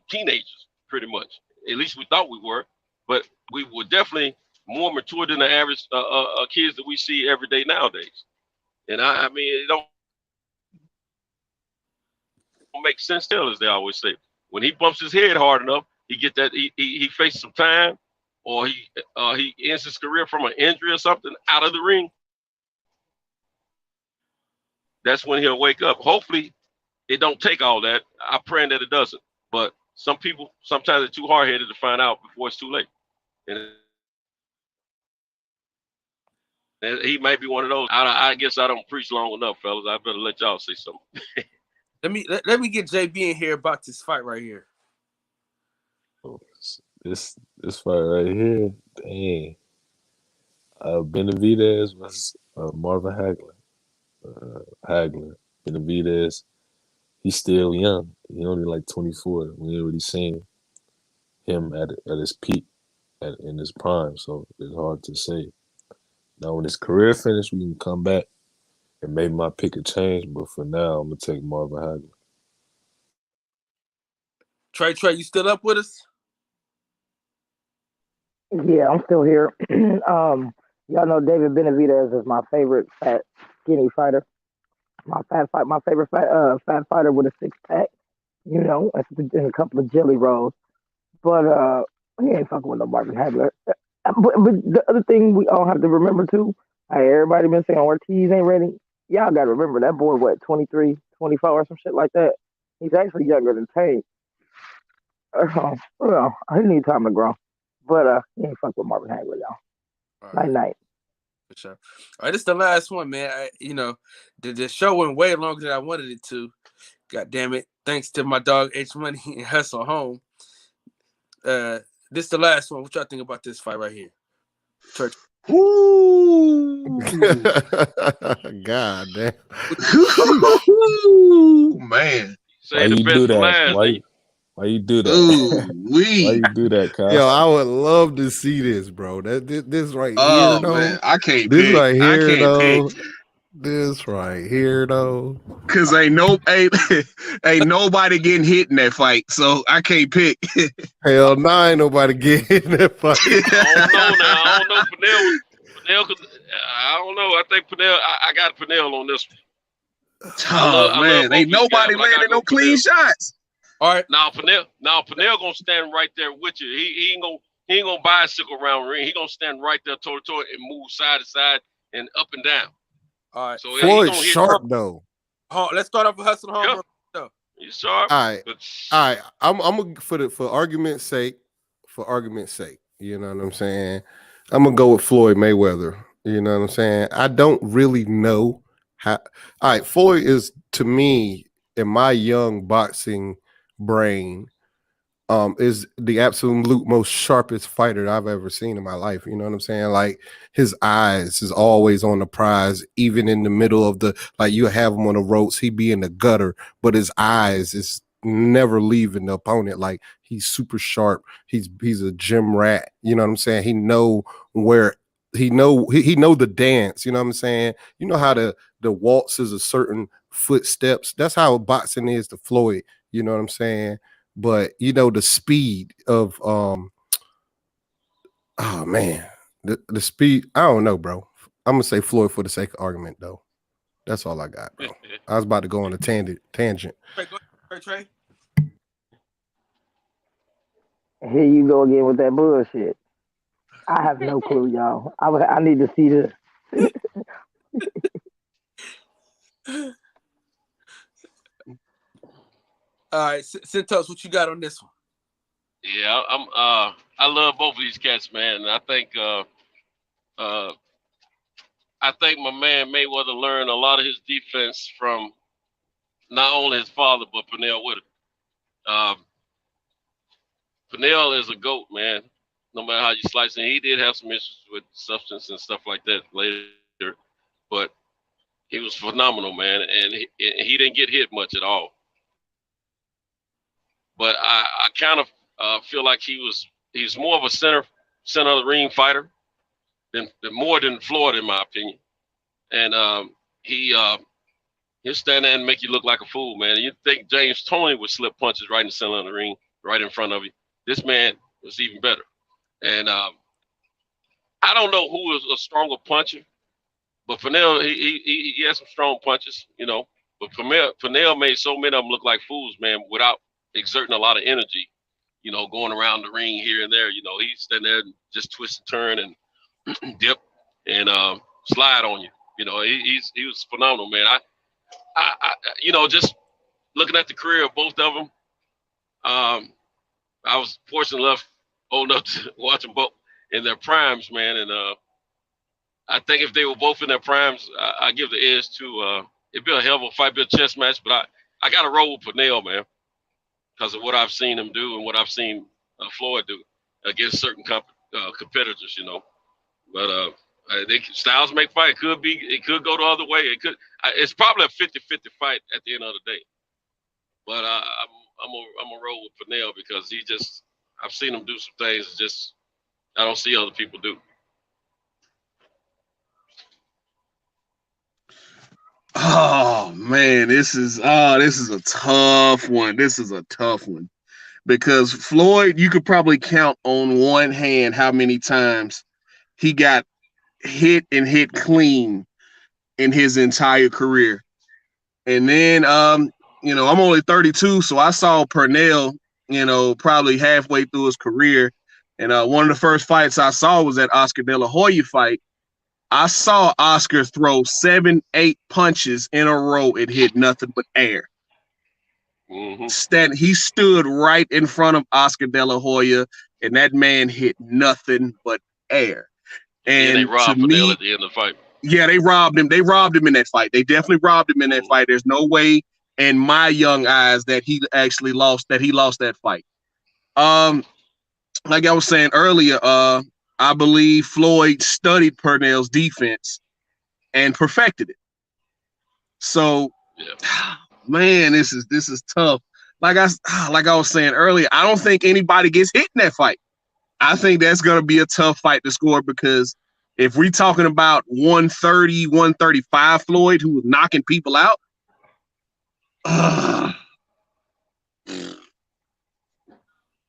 teenagers, pretty much. At least we thought we were. But we were definitely more mature than the average kids that we see every day nowadays. And I mean, it don't make sense still, as they always say. When he bumps his head hard enough, he faces some time, or he ends his career from an injury or something out of the ring. That's when he'll wake up. Hopefully, it don't take all that. I'm praying that it doesn't. But some people sometimes are too hard-headed to find out before it's too late. And he might be one of those. I guess I don't preach long enough, fellas. I better let y'all say something. Let me get JB in here about this fight right here. This fight right here, dang. Benavidez was Marvin Hagler. Benavidez, he's still young. He only like 24. We ain't really seen him at his peak, in his prime. So it's hard to say. Now, when his career finished, we can come back and maybe my pick will change. But for now, I'm gonna take Marvin Hagler. Trey, you still up with us? Yeah, I'm still here. Y'all know David Benavidez is my favorite fat, skinny fighter. My favorite fat fighter with a six-pack, and a couple of jelly rolls. But he ain't fucking with no Marvin Hagler. But the other thing we all have to remember too, everybody been saying Ortiz ain't ready. Y'all got to remember that boy, 23, 24 or some shit like that. He's actually younger than Tank. Well, he need time to grow. But he ain't fuck with Marvin Hagler, y'all. Night. For sure. All right, this is the last one, man. The show went way longer than I wanted it to. God damn it. Thanks to my dog H Money and Hustle Home. This is the last one. What y'all think about this fight right here? Church. Ooh. God damn. Ooh, man. Why you do that? Why you do that? Ooh, Why you do that, Kyle? Yo, I would love to see this, bro. This right here, though. Man, I can't this pick. Right here, I can't though. pick. This right here, though. Cause ain't nobody getting hit in that fight, so I can't pick. Hell, ain't nobody getting in that fight. I don't know. Pernell, I don't know. I think Pernell. I got Pernell on this one. Man, ain't nobody landing no clean shots. All right. Now Pernell gonna stand right there with you. He ain't gonna bicycle around the ring. He gonna stand right there toe to toe and move side to side and up and down. All right. So he Floyd gonna hit. sharp though. Let's start off with Hustle Yeah. Home. Run. He's sharp. All right. But All right, I'm gonna for argument's sake, you know what I'm saying? I'm gonna go with Floyd Mayweather. You know what I'm saying? I don't really know how. All right, Floyd is to me in my young boxing brain, is the absolute most sharpest fighter I've ever seen in my life. You know what I'm saying? Like his eyes is always on the prize, even in the middle of the like you have him on the ropes, he be in the gutter, but his eyes is never leaving the opponent. Like he's super sharp. He's a gym rat. You know what I'm saying? He know where he know the dance. You know what I'm saying? You know how the waltz is a certain footsteps. That's how boxing is to Floyd. You know what I'm saying? But you know the speed of oh man, the speed. I don't know, bro. I'm gonna say Floyd for the sake of argument, though. That's all I got, bro. I was about to go on a tangent. Trey. Here you go again with that bullshit. I have no clue, y'all. I need to see this. All right, Centos, what you got on this one? yeah, I love both of these cats, man. And I think my man Mayweather learned a lot of his defense from not only his father but Pernell Whitaker. Pernell is a GOAT, man. No matter how you slice it, he did have some issues with substance and stuff like that later, but he was phenomenal, man, and he didn't get hit much at all. But I kind of feel like he's more of a center of the ring fighter than more than Floyd, in my opinion. And he'll stand there and make you look like a fool, man. You think James Toney would slip punches right in the center of the ring, right in front of you. This man was even better. And I don't know who is a stronger puncher, but Pernell, he has some strong punches, you know. But Pernell made so many of them look like fools, man, without exerting a lot of energy, you know, going around the ring here and there. You know, he's standing there and just twist and turn and dip and slide on you. You know, he was phenomenal, man. I you know, just looking at the career of both of them, I was fortunate enough, old enough to watch them both in their primes, man. And I think if they were both in their primes, I give the edge to it'd be a hell of a fight, be a chess match. But I got to roll with Pernell, man, because of what I've seen him do and what I've seen Floyd do against certain competitors, you know. But styles make fight. It could go the other way. It's probably a 50-50 fight at the end of the day. But I'm gonna roll with Pernell because I've seen him do some things just I don't see other people do. Oh man, this is a tough one. This is a tough one because Floyd, you could probably count on one hand how many times he got hit and hit clean in his entire career. And then you know, I'm only 32, so I saw Pernell, you know, probably halfway through his career. And one of the first fights I saw was that Oscar De La Hoya fight. I saw Oscar throw 7-8 punches in a row. It hit nothing but air. Mm-hmm. He stood right in front of Oscar De La Hoya, and that man hit nothing but air. And they robbed Pernell at the end of the fight. Yeah, they robbed him. They robbed him in that fight. They definitely robbed him in that fight. There's no way in my young eyes that he actually lost that fight. Like I was saying earlier, I believe Floyd studied Pernell's defense and perfected it. So, man, this is tough. Like I was saying earlier, I don't think anybody gets hit in that fight. I think that's going to be a tough fight to score because if we're talking about 130, 135 Floyd, who was knocking people out,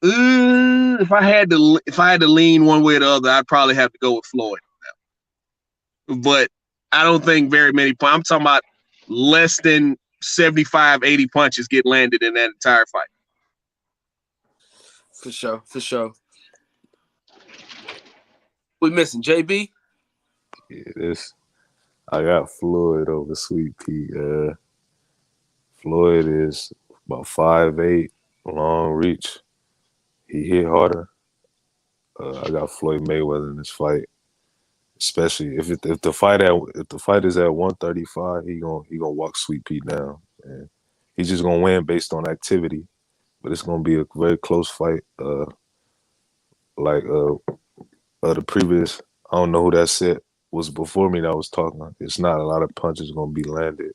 if I had to lean one way or the other, I'd probably have to go with Floyd. But I don't think very many. I'm talking about less than 75, 80 punches get landed in that entire fight. For sure. We missing JB. Yeah, I got Floyd over Sweet Pea. Floyd is about 5'8", long reach. He hit harder. I got Floyd Mayweather in this fight, especially if the fight is at 135, he gonna walk Sweet Pea down, and he's just gonna win based on activity. But it's gonna be a very close fight. Like the previous, I don't know who that said was before me that was talking. It's not a lot of punches gonna be landed,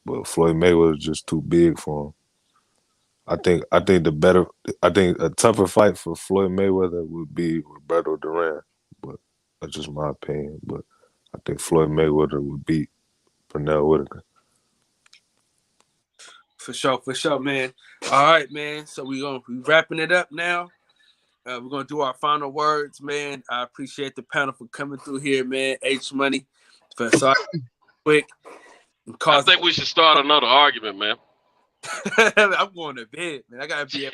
but Floyd Mayweather is just too big for him. I think a tougher fight for Floyd Mayweather would be Roberto Duran, but that's just my opinion. But I think Floyd Mayweather would beat Pernell Whitaker. For sure, man. All right, man. So we wrapping it up now. We're gonna do our final words, man. I appreciate the panel for coming through here, man. H Money, for sorry, quick. I think we should start another argument, man. I'm going to bed, man. I gotta be.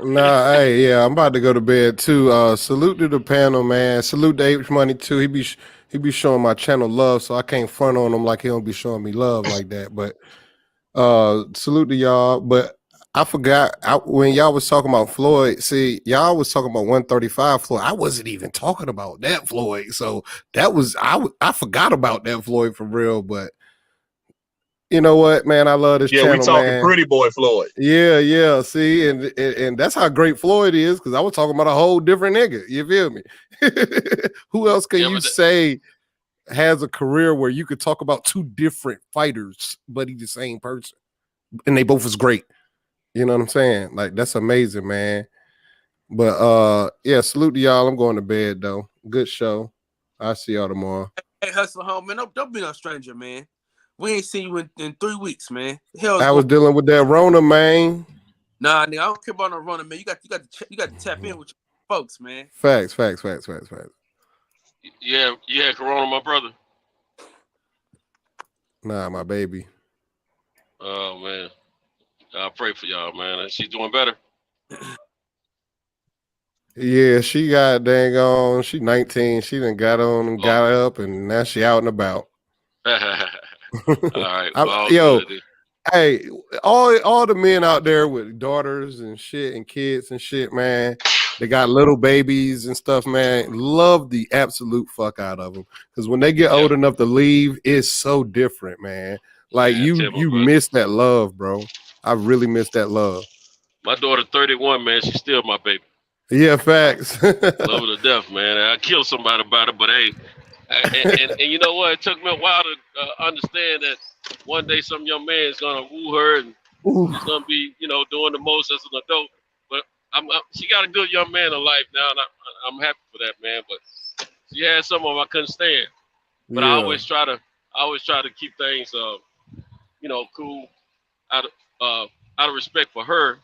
Nah, hey, yeah, I'm about to go to bed too. Salute to the panel, man. Salute to H Money too. He be showing my channel love, so I can't front on him like he don't be showing me love like that. But salute to y'all. But I forgot when y'all was talking about Floyd. See, y'all was talking about 135 Floyd. I wasn't even talking about that Floyd. So that was I forgot about that Floyd for real. But you know what, man? I love this channel, we talking man. Pretty Boy Floyd. Yeah. See, and that's how great Floyd is, because I was talking about a whole different nigga. You feel me? Who else can you say has a career where you could talk about two different fighters, but he's the same person, and they both is great? You know what I'm saying? Like, that's amazing, man. But yeah, salute to y'all. I'm going to bed though. Good show. I'll see y'all tomorrow. Hey, Hustle Home, man. Don't be no stranger, man. We ain't seen you in 3 weeks, man. Hell, I was dealing with that Rona, man. Nah, nigga, I don't care about no Rona, man. You got to tap in with your folks, man. Facts. Yeah, you had Corona, my brother. Nah, my baby. Oh man, I pray for y'all, man. She's doing better. Yeah, she got dang on. She 19. She done got on and got up, and now she out and about. All right. Well, hey, all the men out there with daughters and shit and kids and shit, man, they got little babies and stuff, man. Love the absolute fuck out of them, because when they get old enough to leave, it's so different, man. Like, you miss that love, bro. I really miss that love. My daughter 31, man. She's still my baby. Yeah, facts. Love her to death, man. I killed somebody about it, but hey. And you know what? It took me a while to understand that one day some young man is gonna woo her, and she's gonna be, doing the most as an adult. But she got a good young man in life now, and I'm happy for that, man. But she had some of them I couldn't stand. But I always try to keep things, cool, out of respect for her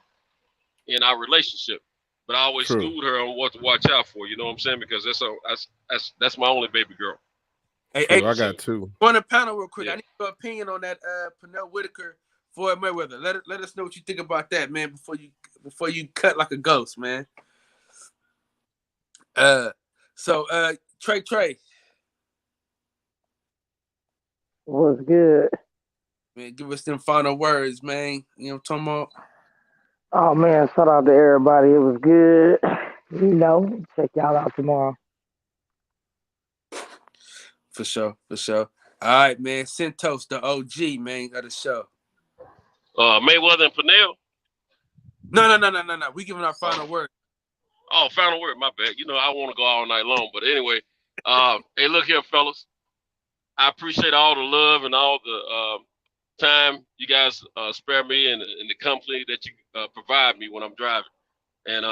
in our relationship. But I always schooled her on what to watch out for. You know what I'm saying? Because that's my only baby girl. Hey, I got two. Go on the panel real quick. I need your opinion on that Pernell Whitaker, Floyd Mayweather. Let us know what you think about that, man, before you cut like a ghost, man. So Trey. What's good? Man, give us them final words, man. You know what I'm talking about? Oh man, shout out to everybody. It was good. Check y'all out tomorrow. For sure. All right, man. Centos, the OG, man, of the show. Mayweather and Pernell? No. We giving our final word. Oh, final word. My bad. I want to go all night long, but anyway. Hey, look here, fellas. I appreciate all the love and all the time you guys spare me and the company that you provide me when I'm driving. And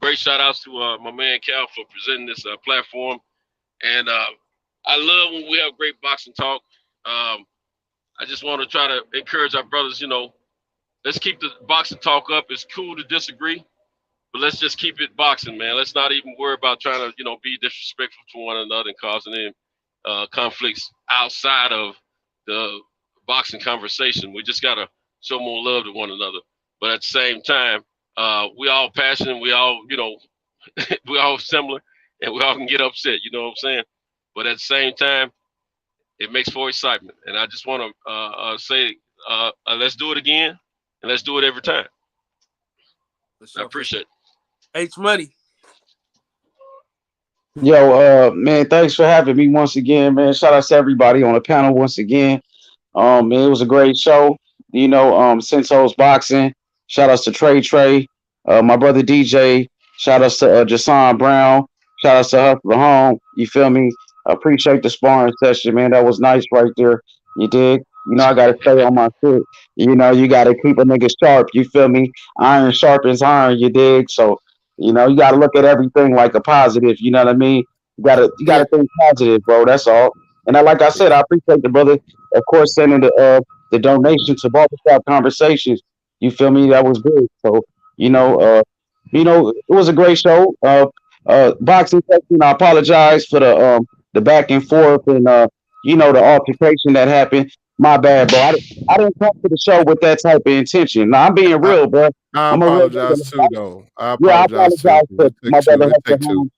great shout outs to my man Cal for presenting this platform. And I love when we have great boxing talk. I just want to try to encourage our brothers, let's keep the boxing talk up. It's cool to disagree, but let's just keep it boxing, man. Let's not even worry about trying to, be disrespectful to one another and causing any conflicts outside of the boxing conversation. We just got to show more love to one another. But at the same time, we all passionate. We all, we all similar. and we all can get upset. You know what I'm saying? But at the same time, it makes for excitement. And I just want to say, let's do it again, and let's do it every time. I appreciate it. H Money. Yo, man, thanks for having me once again, man. Shout out to everybody on the panel once again. Man, it was a great show. You know, Senso's Boxing. Shout outs to Trey, my brother DJ. Shout outs to Jason Brown. Shout outs to Hustler Home. You feel me? I appreciate the sparring session, man. That was nice right there. You dig? You know, I gotta stay on my foot. You know, you gotta keep a nigga sharp. You feel me? Iron sharpens iron. You dig? So, you know, you gotta look at everything like a positive. You know what I mean? You gotta think positive, bro. That's all. And like I said, I appreciate the brother, of course, sending the donation to Barbershop Conversations. You feel me? That was good. So, you know, it was a great show. Boxing section, I apologize for the back and forth and you know, the altercation that happened. My bad, bro. I didn't come to the show with that type of intention. Now I'm being real, bro. I apologize too, though. I Yeah, I apologize apologize too. to It my take brother two. It take two.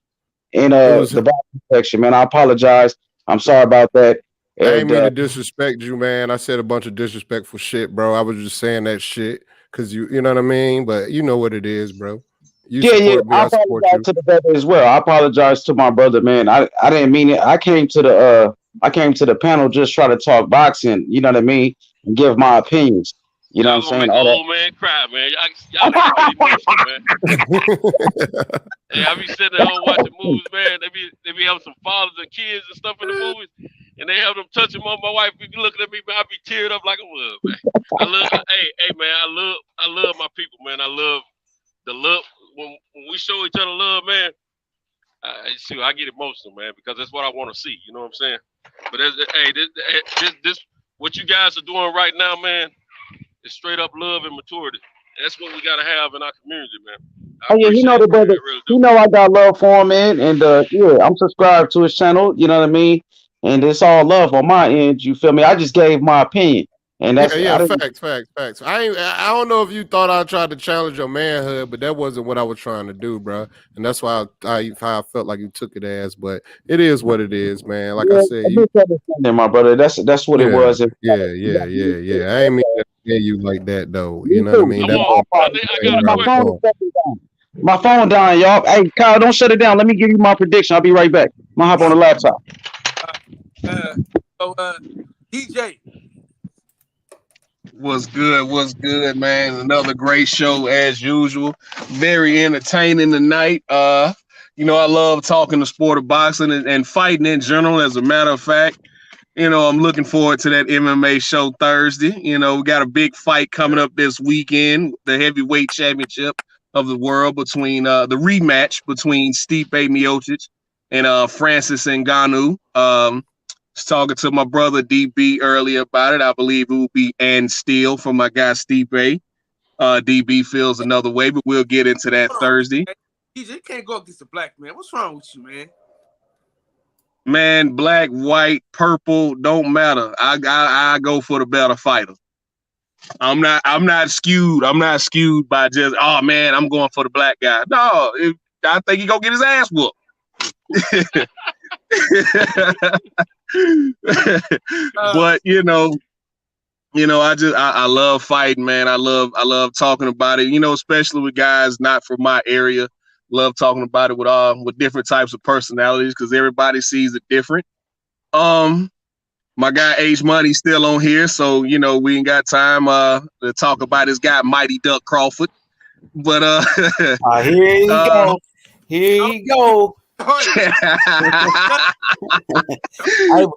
in It was. the boxing section, man. I apologize. I'm sorry about that. I ain't And mean to disrespect you, man. I said a bunch of disrespectful shit, bro. I was just saying that shit because you know what I mean. But you know what it is, bro. You yeah, support me, I I support apologize you. to the brother as well. I apologize to my brother, man. I didn't mean it. I came to the panel just try to talk boxing, you know what I mean, and give my opinions. You know Y'all what I'm gonna saying? make All an that. old man cry, man. Y'all get emotional, man. Hey, I be sitting at home watching movies, man. They be having some fathers and kids and stuff in the movies, and they have them touching on my wife. Be looking at me, man. I be teared up like a mug, man. Hey, man. I love my people, man. I love the love when we show each other love, man. I get emotional, man, because that's what I want to see. You know what I'm saying? But this what you guys are doing right now, man, is straight up love and maturity. That's what we gotta have in our community, man. I Oh yeah, he know appreciate the it, man. brother. I really He do. know I got love for him, man. And yeah, I'm subscribed to his channel. You know what I mean? And it's all love on my end. You feel me? I just gave my opinion, and Yeah, that's yeah, I didn't. facts. I don't know if you thought I tried to challenge your manhood, but that wasn't what I was trying to do, bro. And that's why I felt like you took it as. But it is what it is, man. Like I Yeah, said, a misunderstanding, my brother. That's what it was. And yeah. I ain't mean to say you like that though. You me know what I too. mean? I'm That on. was I got a My question. phone is shutting down. My phone dying, y'all. Hey, Kyle, don't shut it down. Let me give you my prediction. I'll be right back. I'm gonna hop on the laptop. DJ. What's good, man? Another great show as usual. Very entertaining tonight. You know, I love talking the sport of boxing and fighting in general. As a matter of fact, you know, I'm looking forward to that MMA show Thursday. You know, we got a big fight coming up this weekend, the heavyweight championship of the world between the rematch between Stipe Miocic and Francis Ngannou. Was talking to my brother DB earlier about it. I believe it will be Ann Steele for my guy Stipe. DB feels another way, but we'll get into that Thursday. DJ, you can't go against the black man. What's wrong with you, man? Man, black, white, purple, don't matter. I go for the better fighter. I'm not skewed. I'm not skewed by just, oh man, I'm going for the black guy. No, I think he gonna get his ass whooped. But you know, I love fighting, man. I love talking about it. You know, especially with guys not from my area. Love talking about it with different types of personalities because everybody sees it different. My guy H Money still on here, so you know we ain't got time to talk about this guy Mighty Duck Crawford. But Here you go. Here you go.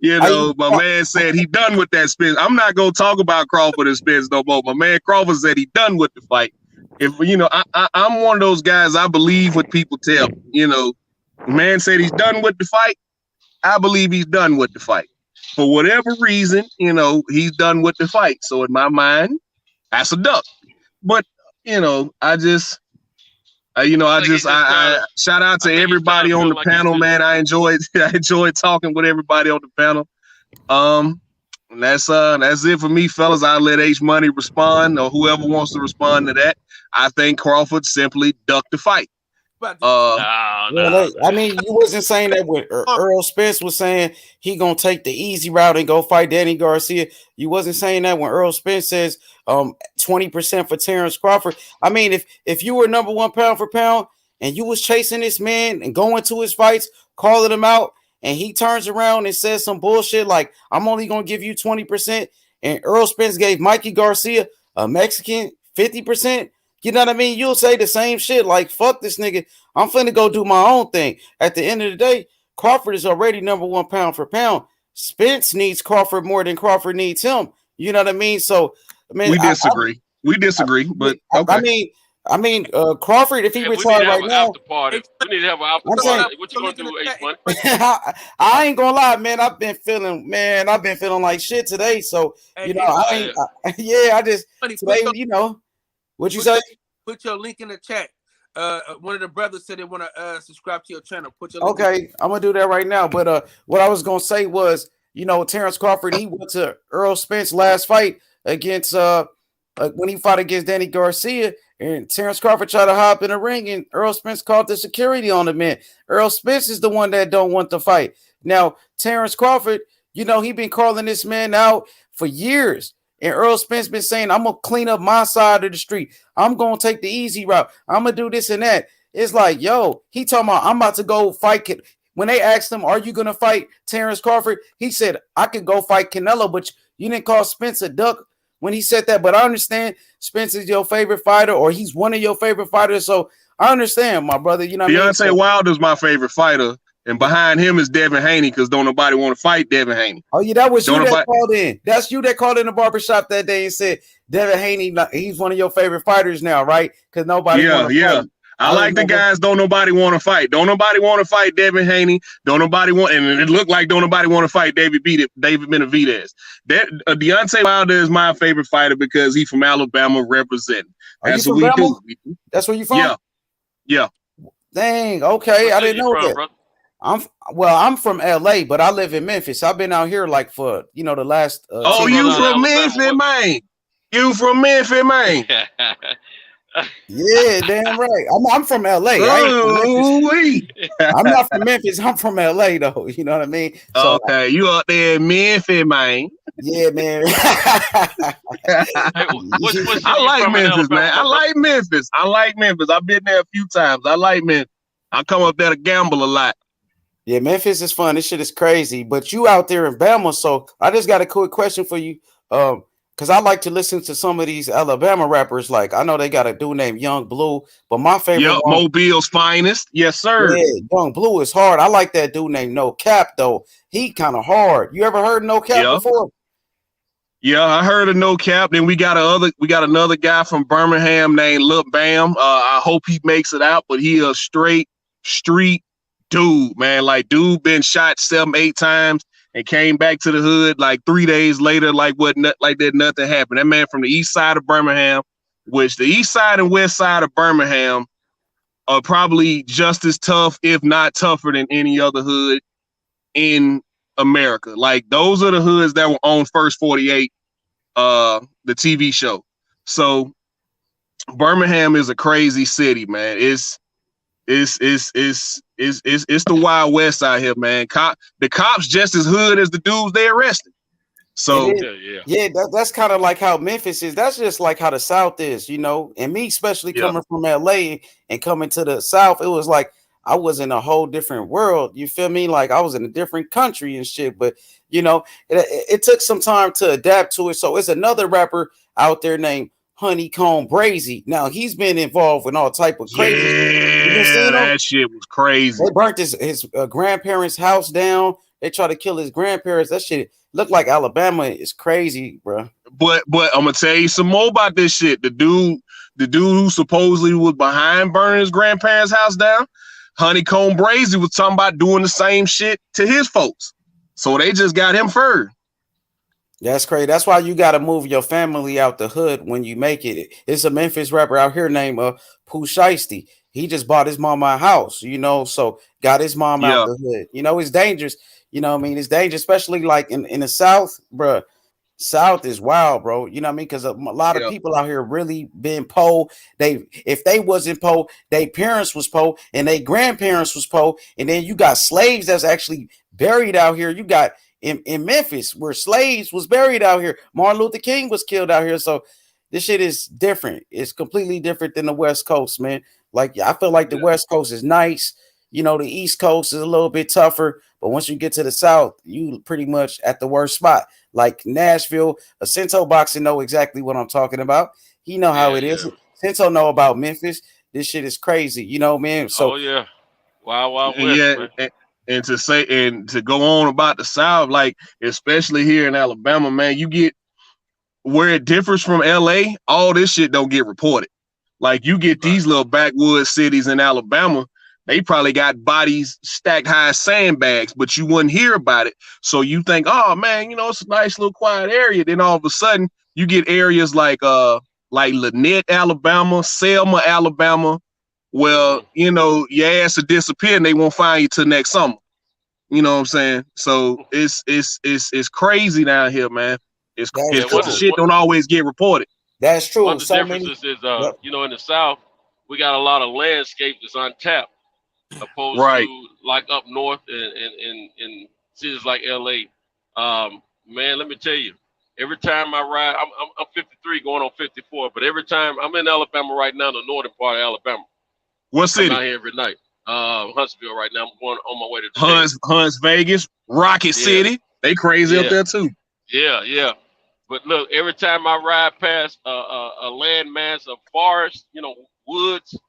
You know, my man said he done with that Spence. I'm not gonna talk about Crawford and Spence no more. My man Crawford said he done with the fight. If you know, I'm one of those guys. I believe what people tell me. You know, man said he's done with the fight. I believe he's done with the fight. For whatever reason, you know, he's done with the fight. So in my mind, that's a duck. But you know, I shout out to everybody on the panel, man. I enjoyed talking with everybody on the panel. And that's it for me, fellas. I'll let H Money respond or whoever wants to respond to that. I think Crawford simply ducked the fight. About to- I mean, you wasn't saying that when Earl Spence was saying he gonna take the easy route and go fight Danny Garcia. You wasn't saying that when Earl Spence says 20% for Terrence Crawford. I mean, if you were number one pound for pound and you was chasing this man and going to his fights, calling him out, and he turns around and says some bullshit like, I'm only gonna give you 20%, and Earl Spence gave Mikey Garcia, a Mexican, 50%. You know what I mean? You'll say the same shit like, fuck this nigga. I'm finna go do my own thing. At the end of the day, Crawford is already number one pound for pound. Spence needs Crawford more than Crawford needs him. You know what I mean? So, I mean, we disagree. We disagree, but okay. I mean, Crawford, if he Yeah, retired right now, party. We need to have an after I'm saying- party. What you gonna do, Ace Money? I ain't gonna lie, man. I've been feeling like shit today. So, Hey, you know, I just today, you know, what you say? Put your link in the chat. One of the brothers said they want to subscribe to your channel. Put your link Okay, I'm gonna do that right now. But what I was gonna say was, you know, Terrence Crawford, he went to Earl Spence last fight against when he fought against Danny Garcia, and Terrence Crawford tried to hop in the ring, and Earl Spence called the security on the man. Earl Spence is the one that don't want to fight. Now, Terrence Crawford, you know, he been calling this man out for years. And Earl Spence been saying, I'm going to clean up my side of the street. I'm going to take the easy route. I'm going to do this and that. It's like, yo, he talking about, I'm about to go fight. When they asked him, are you going to fight Terrence Crawford? He said, I could go fight Canelo, but you didn't call Spence a duck when he said that. But I understand Spence is your favorite fighter, or he's one of your favorite fighters. So I understand, my brother. You know what I mean? Deontay Wilder's my favorite fighter. And behind him is Devin Haney, because don't nobody want to fight Devin Haney. Oh, yeah, that was you that called in. That's you that called in the barbershop that day and said, Devin Haney, he's one of your favorite fighters now, right? Because nobody fight. I like the guys don't nobody want to fight. Don't nobody want to fight Devin Haney. Don't nobody want, and it looked like don't nobody want to fight David Benavidez. Deontay Wilder is my favorite fighter because he's from Alabama representing. That's what we do. That's where you from? Yeah. Dang, okay. I didn't know that. Bro? I'm from LA, but I live in Memphis. I've been out here like for the last. You from Memphis, man? You from Memphis, man? Yeah, damn right. I'm from LA. I'm not from Memphis. I'm from LA though. You know what I mean? So, okay, you up there in Memphis, man? Yeah, man. I like Memphis, man. I like Memphis. I've been there a few times. I like Memphis. I come up there to gamble a lot. Yeah, Memphis is fun. This shit is crazy. But you out there in Bama, so I just got a quick question for you. Because I like to listen to some of these Alabama rappers. Like, I know they got a dude named Young Blue, but my favorite one, Mobile's finest. Yes, sir. Yeah, Young Blue is hard. I like that dude named No Cap, though. He kind of hard. You ever heard No Cap before? Yeah, I heard of No Cap. Then we got another guy from Birmingham named Lil Bam. I hope he makes it out, but he a straight street dude, man. Like, dude been shot 7-8 times and came back to the hood like 3 days later, like that nothing happened. That man from the east side of Birmingham, which the east side and west side of Birmingham are probably just as tough, if not tougher, than any other hood in America. Like, those are the hoods that were on First 48, the TV show. So Birmingham is a crazy city, man. It's the Wild West out here, man. The cops just as hood as the dudes they arrested. So that's kind of like how Memphis is. That's just like how the South is, you know. And me, especially coming from LA and coming to the South, it was like I was in a whole different world. You feel me? Like I was in a different country and shit. But you know, it took some time to adapt to it. So it's another rapper out there named Honeycomb Brazy. Now he's been involved with all type of crazy. Yeah, that shit was crazy. They burnt his grandparents' house down. They tried to kill his grandparents. That shit looked like Alabama is crazy, bro. But I'm gonna tell you some more about this shit. The dude who supposedly was behind burning his grandparents' house down, Honeycomb Brazy, was talking about doing the same shit to his folks. So they just got him furred. That's crazy. That's why you got to move your family out the hood when you make it. It's a Memphis rapper out here named Pooh Shiesty. He just bought his mama a house, you know, so got his mom out the hood. You know, it's dangerous. You know what I mean? It's dangerous, especially like in the South, bro. South is wild, bro. You know what I mean? Because a lot of Yeah. people out here really been poor. If they wasn't poor, their parents was poor, and their grandparents was poor, and then you got slaves that's actually buried out here. You got in Memphis where slaves was buried out here. Martin Luther King was killed out here. So this shit is different. It's completely different than the West Coast, man. Like I feel like the West Coast is nice. You know, the East Coast is a little bit tougher, but once you get to the South, you pretty much at the worst spot. Like Nashville, Acento Boxing know exactly what I'm talking about. He know how it is. Acento know about Memphis. This shit is crazy, you know, man. So yeah, wow, and to say and to go on about the South, like especially here in Alabama, man, you get where it differs from LA. All this shit don't get reported. Like you get these little backwoods cities in Alabama. They probably got bodies stacked high as sandbags, but you wouldn't hear about it. So you think, oh man, you know, it's a nice little quiet area. Then all of a sudden you get areas like Lynette, Alabama, Selma, Alabama. Well, you know, your ass will disappear and they won't find you till next summer. You know what I'm saying? So it's crazy down here, man. It's because the shit don't always get reported. That's true. One of the differences is you know, in the South, we got a lot of landscape that's untapped. Opposed to like up north in cities like LA. Man, let me tell you, every time I ride, I'm 53 going on 54, but every time I'm in Alabama right now, the northern part of Alabama. What city? I'm out here every night. Huntsville right now. I'm going on my way to Hunts, Vegas, Rocket City. They crazy up there too. Yeah. But look, every time I ride past a landmass of forest, you know, woods,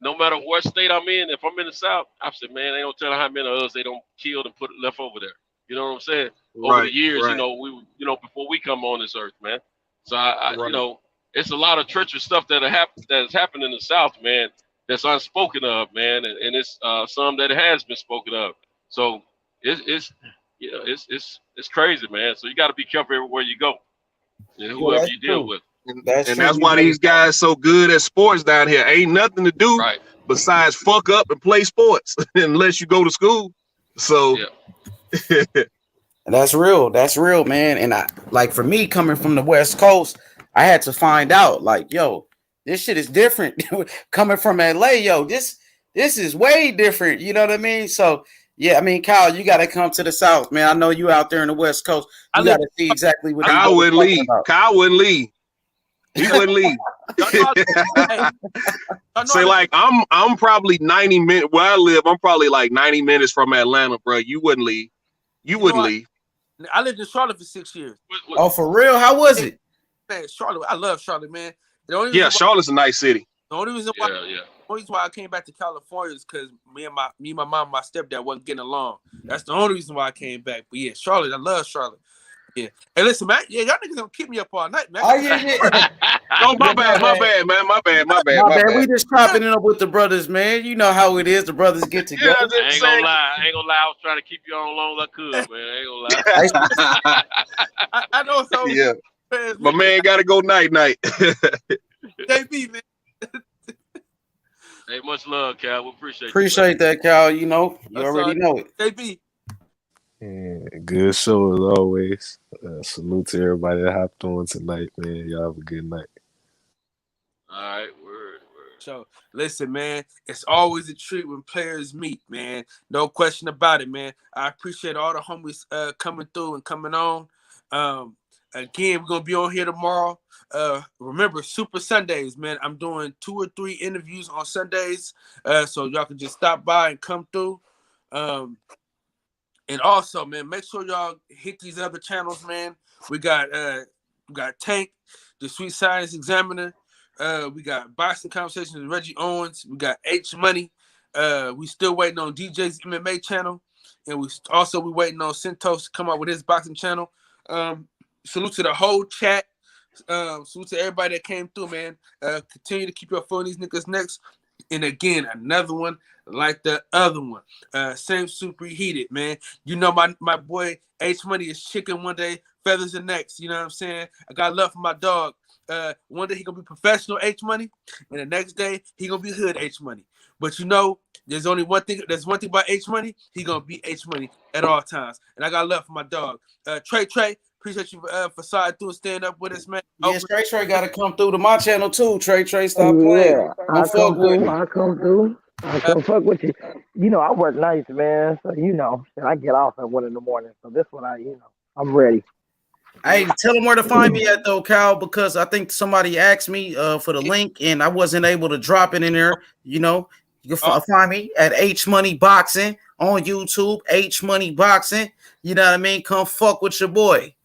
no matter what state I'm in, if I'm in the South, I said, man, they don't tell how many of us they don't killed and put left over there. You know what I'm saying? Over the years, you know, before we come on this earth, man. So I you know, it's a lot of treacherous stuff that has happened in the South, man. That's unspoken of, man, and it's some that has been spoken of. So it's you know, it's crazy, man. So you got to be careful everywhere you go, and whoever you deal with. And that's why these guys so good at sports down here. Ain't nothing to do besides fuck up and play sports unless you go to school. So that's real. That's real, man. And I like for me coming from the West Coast, I had to find out like, yo, this shit is different. Coming from LA, yo, this is way different. You know what I mean? So yeah, I mean, Kyle, you got to come to the South, man. I know you out there in the West Coast. You got to see exactly what Kyle wouldn't leave. Kyle wouldn't leave. He wouldn't leave. Say like I'm probably 90 minutes where I live. I'm probably like 90 minutes from Atlanta, bro. You wouldn't leave. You wouldn't leave. I lived in Charlotte for 6 years. Oh, for real? How was it? Man, Charlotte. I love Charlotte, man. Charlotte's a nice city. The only reason why I came back to California is because me and my mom and my stepdad wasn't getting along. That's the only reason why I came back. But yeah, Charlotte. I love Charlotte. Yeah. Hey, listen, man. Yeah, y'all niggas gonna keep me up all night, man. Oh, yeah. Oh, my bad, man. My bad. We just chopping it up with the brothers, man. You know how it is. The brothers get together. I ain't gonna lie. I was trying to keep you on long as I could, man. I ain't gonna lie. I know so. Yeah. My man gotta go night. JB, man. Hey, much love, Cal. We appreciate that, Cal. You know, you already know it. JB. Yeah, good show as always. Salute to everybody that hopped on tonight, man. Y'all have a good night. All right, word. So listen, man, it's always a treat when players meet, man. No question about it, man. I appreciate all the homies coming through and coming on. Again, we're gonna be on here tomorrow. Remember, Super Sundays, man. I'm doing 2 or 3 interviews on Sundays, so y'all can just stop by and come through. And also, man, make sure y'all hit these other channels, man. We got Tank, the Sweet Science Examiner. We got Boxing Conversations with Reggie Owens. We got H Money. We still waiting on DJ's MMA channel, and we waiting on Centos to come out with his boxing channel. Salute to the whole chat. Salute to everybody that came through, man. Continue to keep your foot on these niggas' necks. And again, another one like the other one. Same super heated, man. You know my boy H Money is chicken one day, feathers the next. You know what I'm saying? I got love for my dog. One day he gonna be professional H Money, and the next day he gonna be hood H Money. But you know, there's one thing about H Money. He gonna be H Money at all times. And I got love for my dog. Trey, Appreciate you for siding through and stand up with us, man. Yes, Trey got to come through to my channel too. Trey, stop playing. Yeah, I come through. I come fuck with you. You know, I work nights, man. So you know, I get off at 1 a.m. So this one, I'm ready. Hey, tell them where to find me at though, Cal, because I think somebody asked me for the link and I wasn't able to drop it in there. You know, you can find me at H Money Boxing on YouTube. H Money Boxing. You know what I mean? Come fuck with your boy.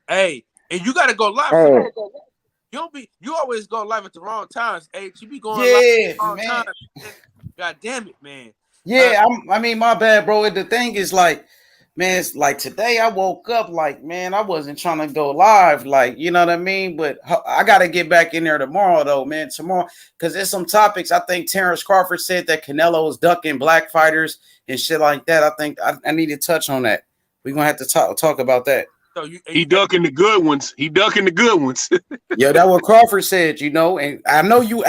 Hey, and you gotta go live. Hey. You always go live at the wrong times. Hey, you be going live at the wrong man. times. God damn it, man. Yeah, I mean, my bad, bro. The thing is, like, man, it's like today I woke up like, man, I wasn't trying to go live, like, you know what I mean? But I got to get back in there tomorrow, though, man. Tomorrow, because there's some topics. I think Terrence Crawford said that Canelo is ducking black fighters and shit like that. I think I need to touch on that. We're going to have to talk about that. So he ducking the good ones. Yeah, that's what Crawford said, you know, and I know you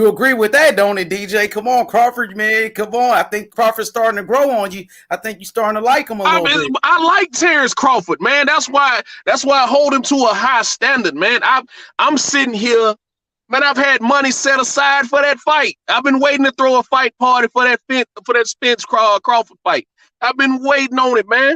agree with that, don't it, DJ? Come on, Crawford, man. Come on. I think Crawford's starting to grow on you. I think you're starting to like him a little bit. I like Terrence Crawford, man. That's why I hold him to a high standard, man. I'm sitting here, man. I've had money set aside for that fight. I've been waiting to throw a fight party for that Spence Crawford fight. I've been waiting on it, man.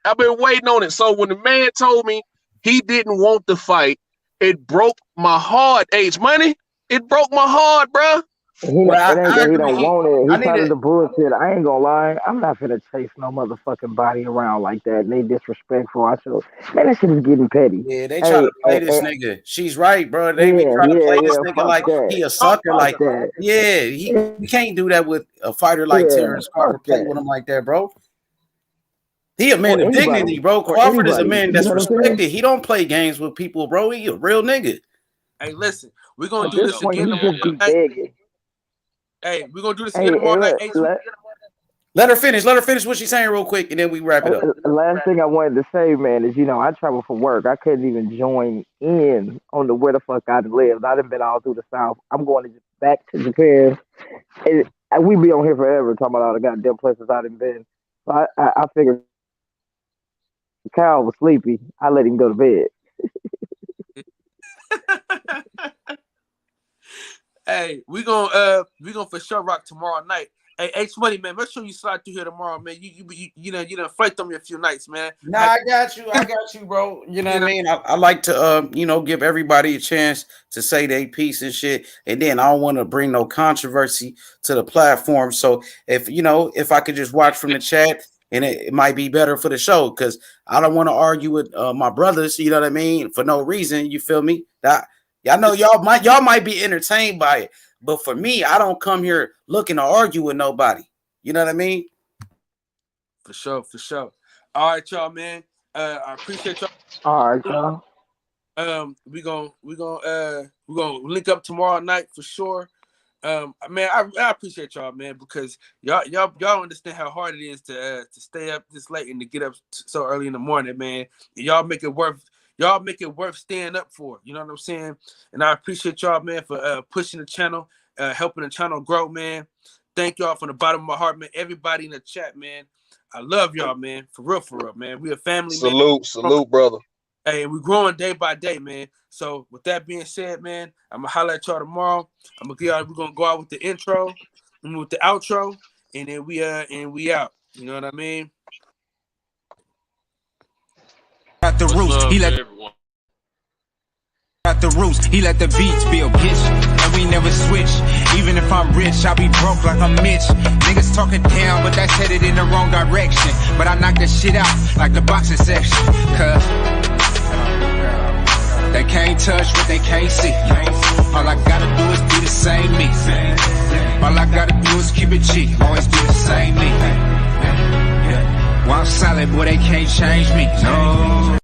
I've been waiting on it. So when the man told me he didn't want the fight, it broke my heart. H Money, it broke my heart, bro. It ain't that he don't want it. He tired of the bullshit. I ain't gonna lie. I'm not finna chase no motherfucking body around like that. And they disrespectful. Man, that shit is getting petty. Yeah, they try to play this nigga. She's right, bro. They be trying to play this nigga like he a sucker like that. Yeah, you can't do that with a fighter like Terrence Crawford. Play with him like that, bro. He a man of dignity, bro. Crawford is a man that's respected. He don't play games with people, bro. He a real nigga. Hey, listen, we're gonna do this again tomorrow night. Hey, we're gonna do this again tomorrow night. Let her finish what she's saying real quick, and then we wrap it up. The last thing I wanted to say, man, is I travel for work. I couldn't even join in on where the fuck I lived. I done been all through the South. I'm going back to Japan. And we be on here forever talking about all the goddamn places I done been. So I figured Cal was sleepy. I let him go to bed. Hey, we gonna for sure rock tomorrow night. Hey, H Money, man, make sure you slide through here tomorrow, man. You done fight them a few nights, man. Nah, I got you, bro. You know what I mean? I like to give everybody a chance to say their piece and shit, and then I don't want to bring no controversy to the platform. So if I could just watch from the chat. And it might be better for the show because I don't want to argue with my brothers, you know what I mean, for no reason. You feel me? I know y'all might be entertained by it, but for me, I don't come here looking to argue with nobody. You know what I mean? For sure. All right, y'all, man. I appreciate y'all. All right, y'all. We gonna link up tomorrow night for sure. Man, I appreciate y'all, man, because y'all understand how hard it is to stay up this late and to get up so early in the morning, man. Y'all make it worth staying up for. You know what I'm saying? And I appreciate y'all, man, for pushing the channel, helping the channel grow, man. Thank y'all from the bottom of my heart, man. Everybody in the chat, man. I love y'all, man. For real, man. We a family, man. Salute, brother. Hey, we're growing day by day, man. So with that being said, man, I'm gonna holler at y'all tomorrow. We're gonna go out with the intro and with the outro, and then we out. You know what I mean? At the roots, he let the beats build, bitch, and we never switch. Even if I'm rich, I'll be broke like I'm Mitch. Niggas talking down, but that's headed in the wrong direction. But I knock that shit out like the boxing section, cause they can't touch what they can't see. All I gotta do is be the same me. All I gotta do is keep it cheap. Always do the same me. Well, I'm solid, boy, they can't change me. No.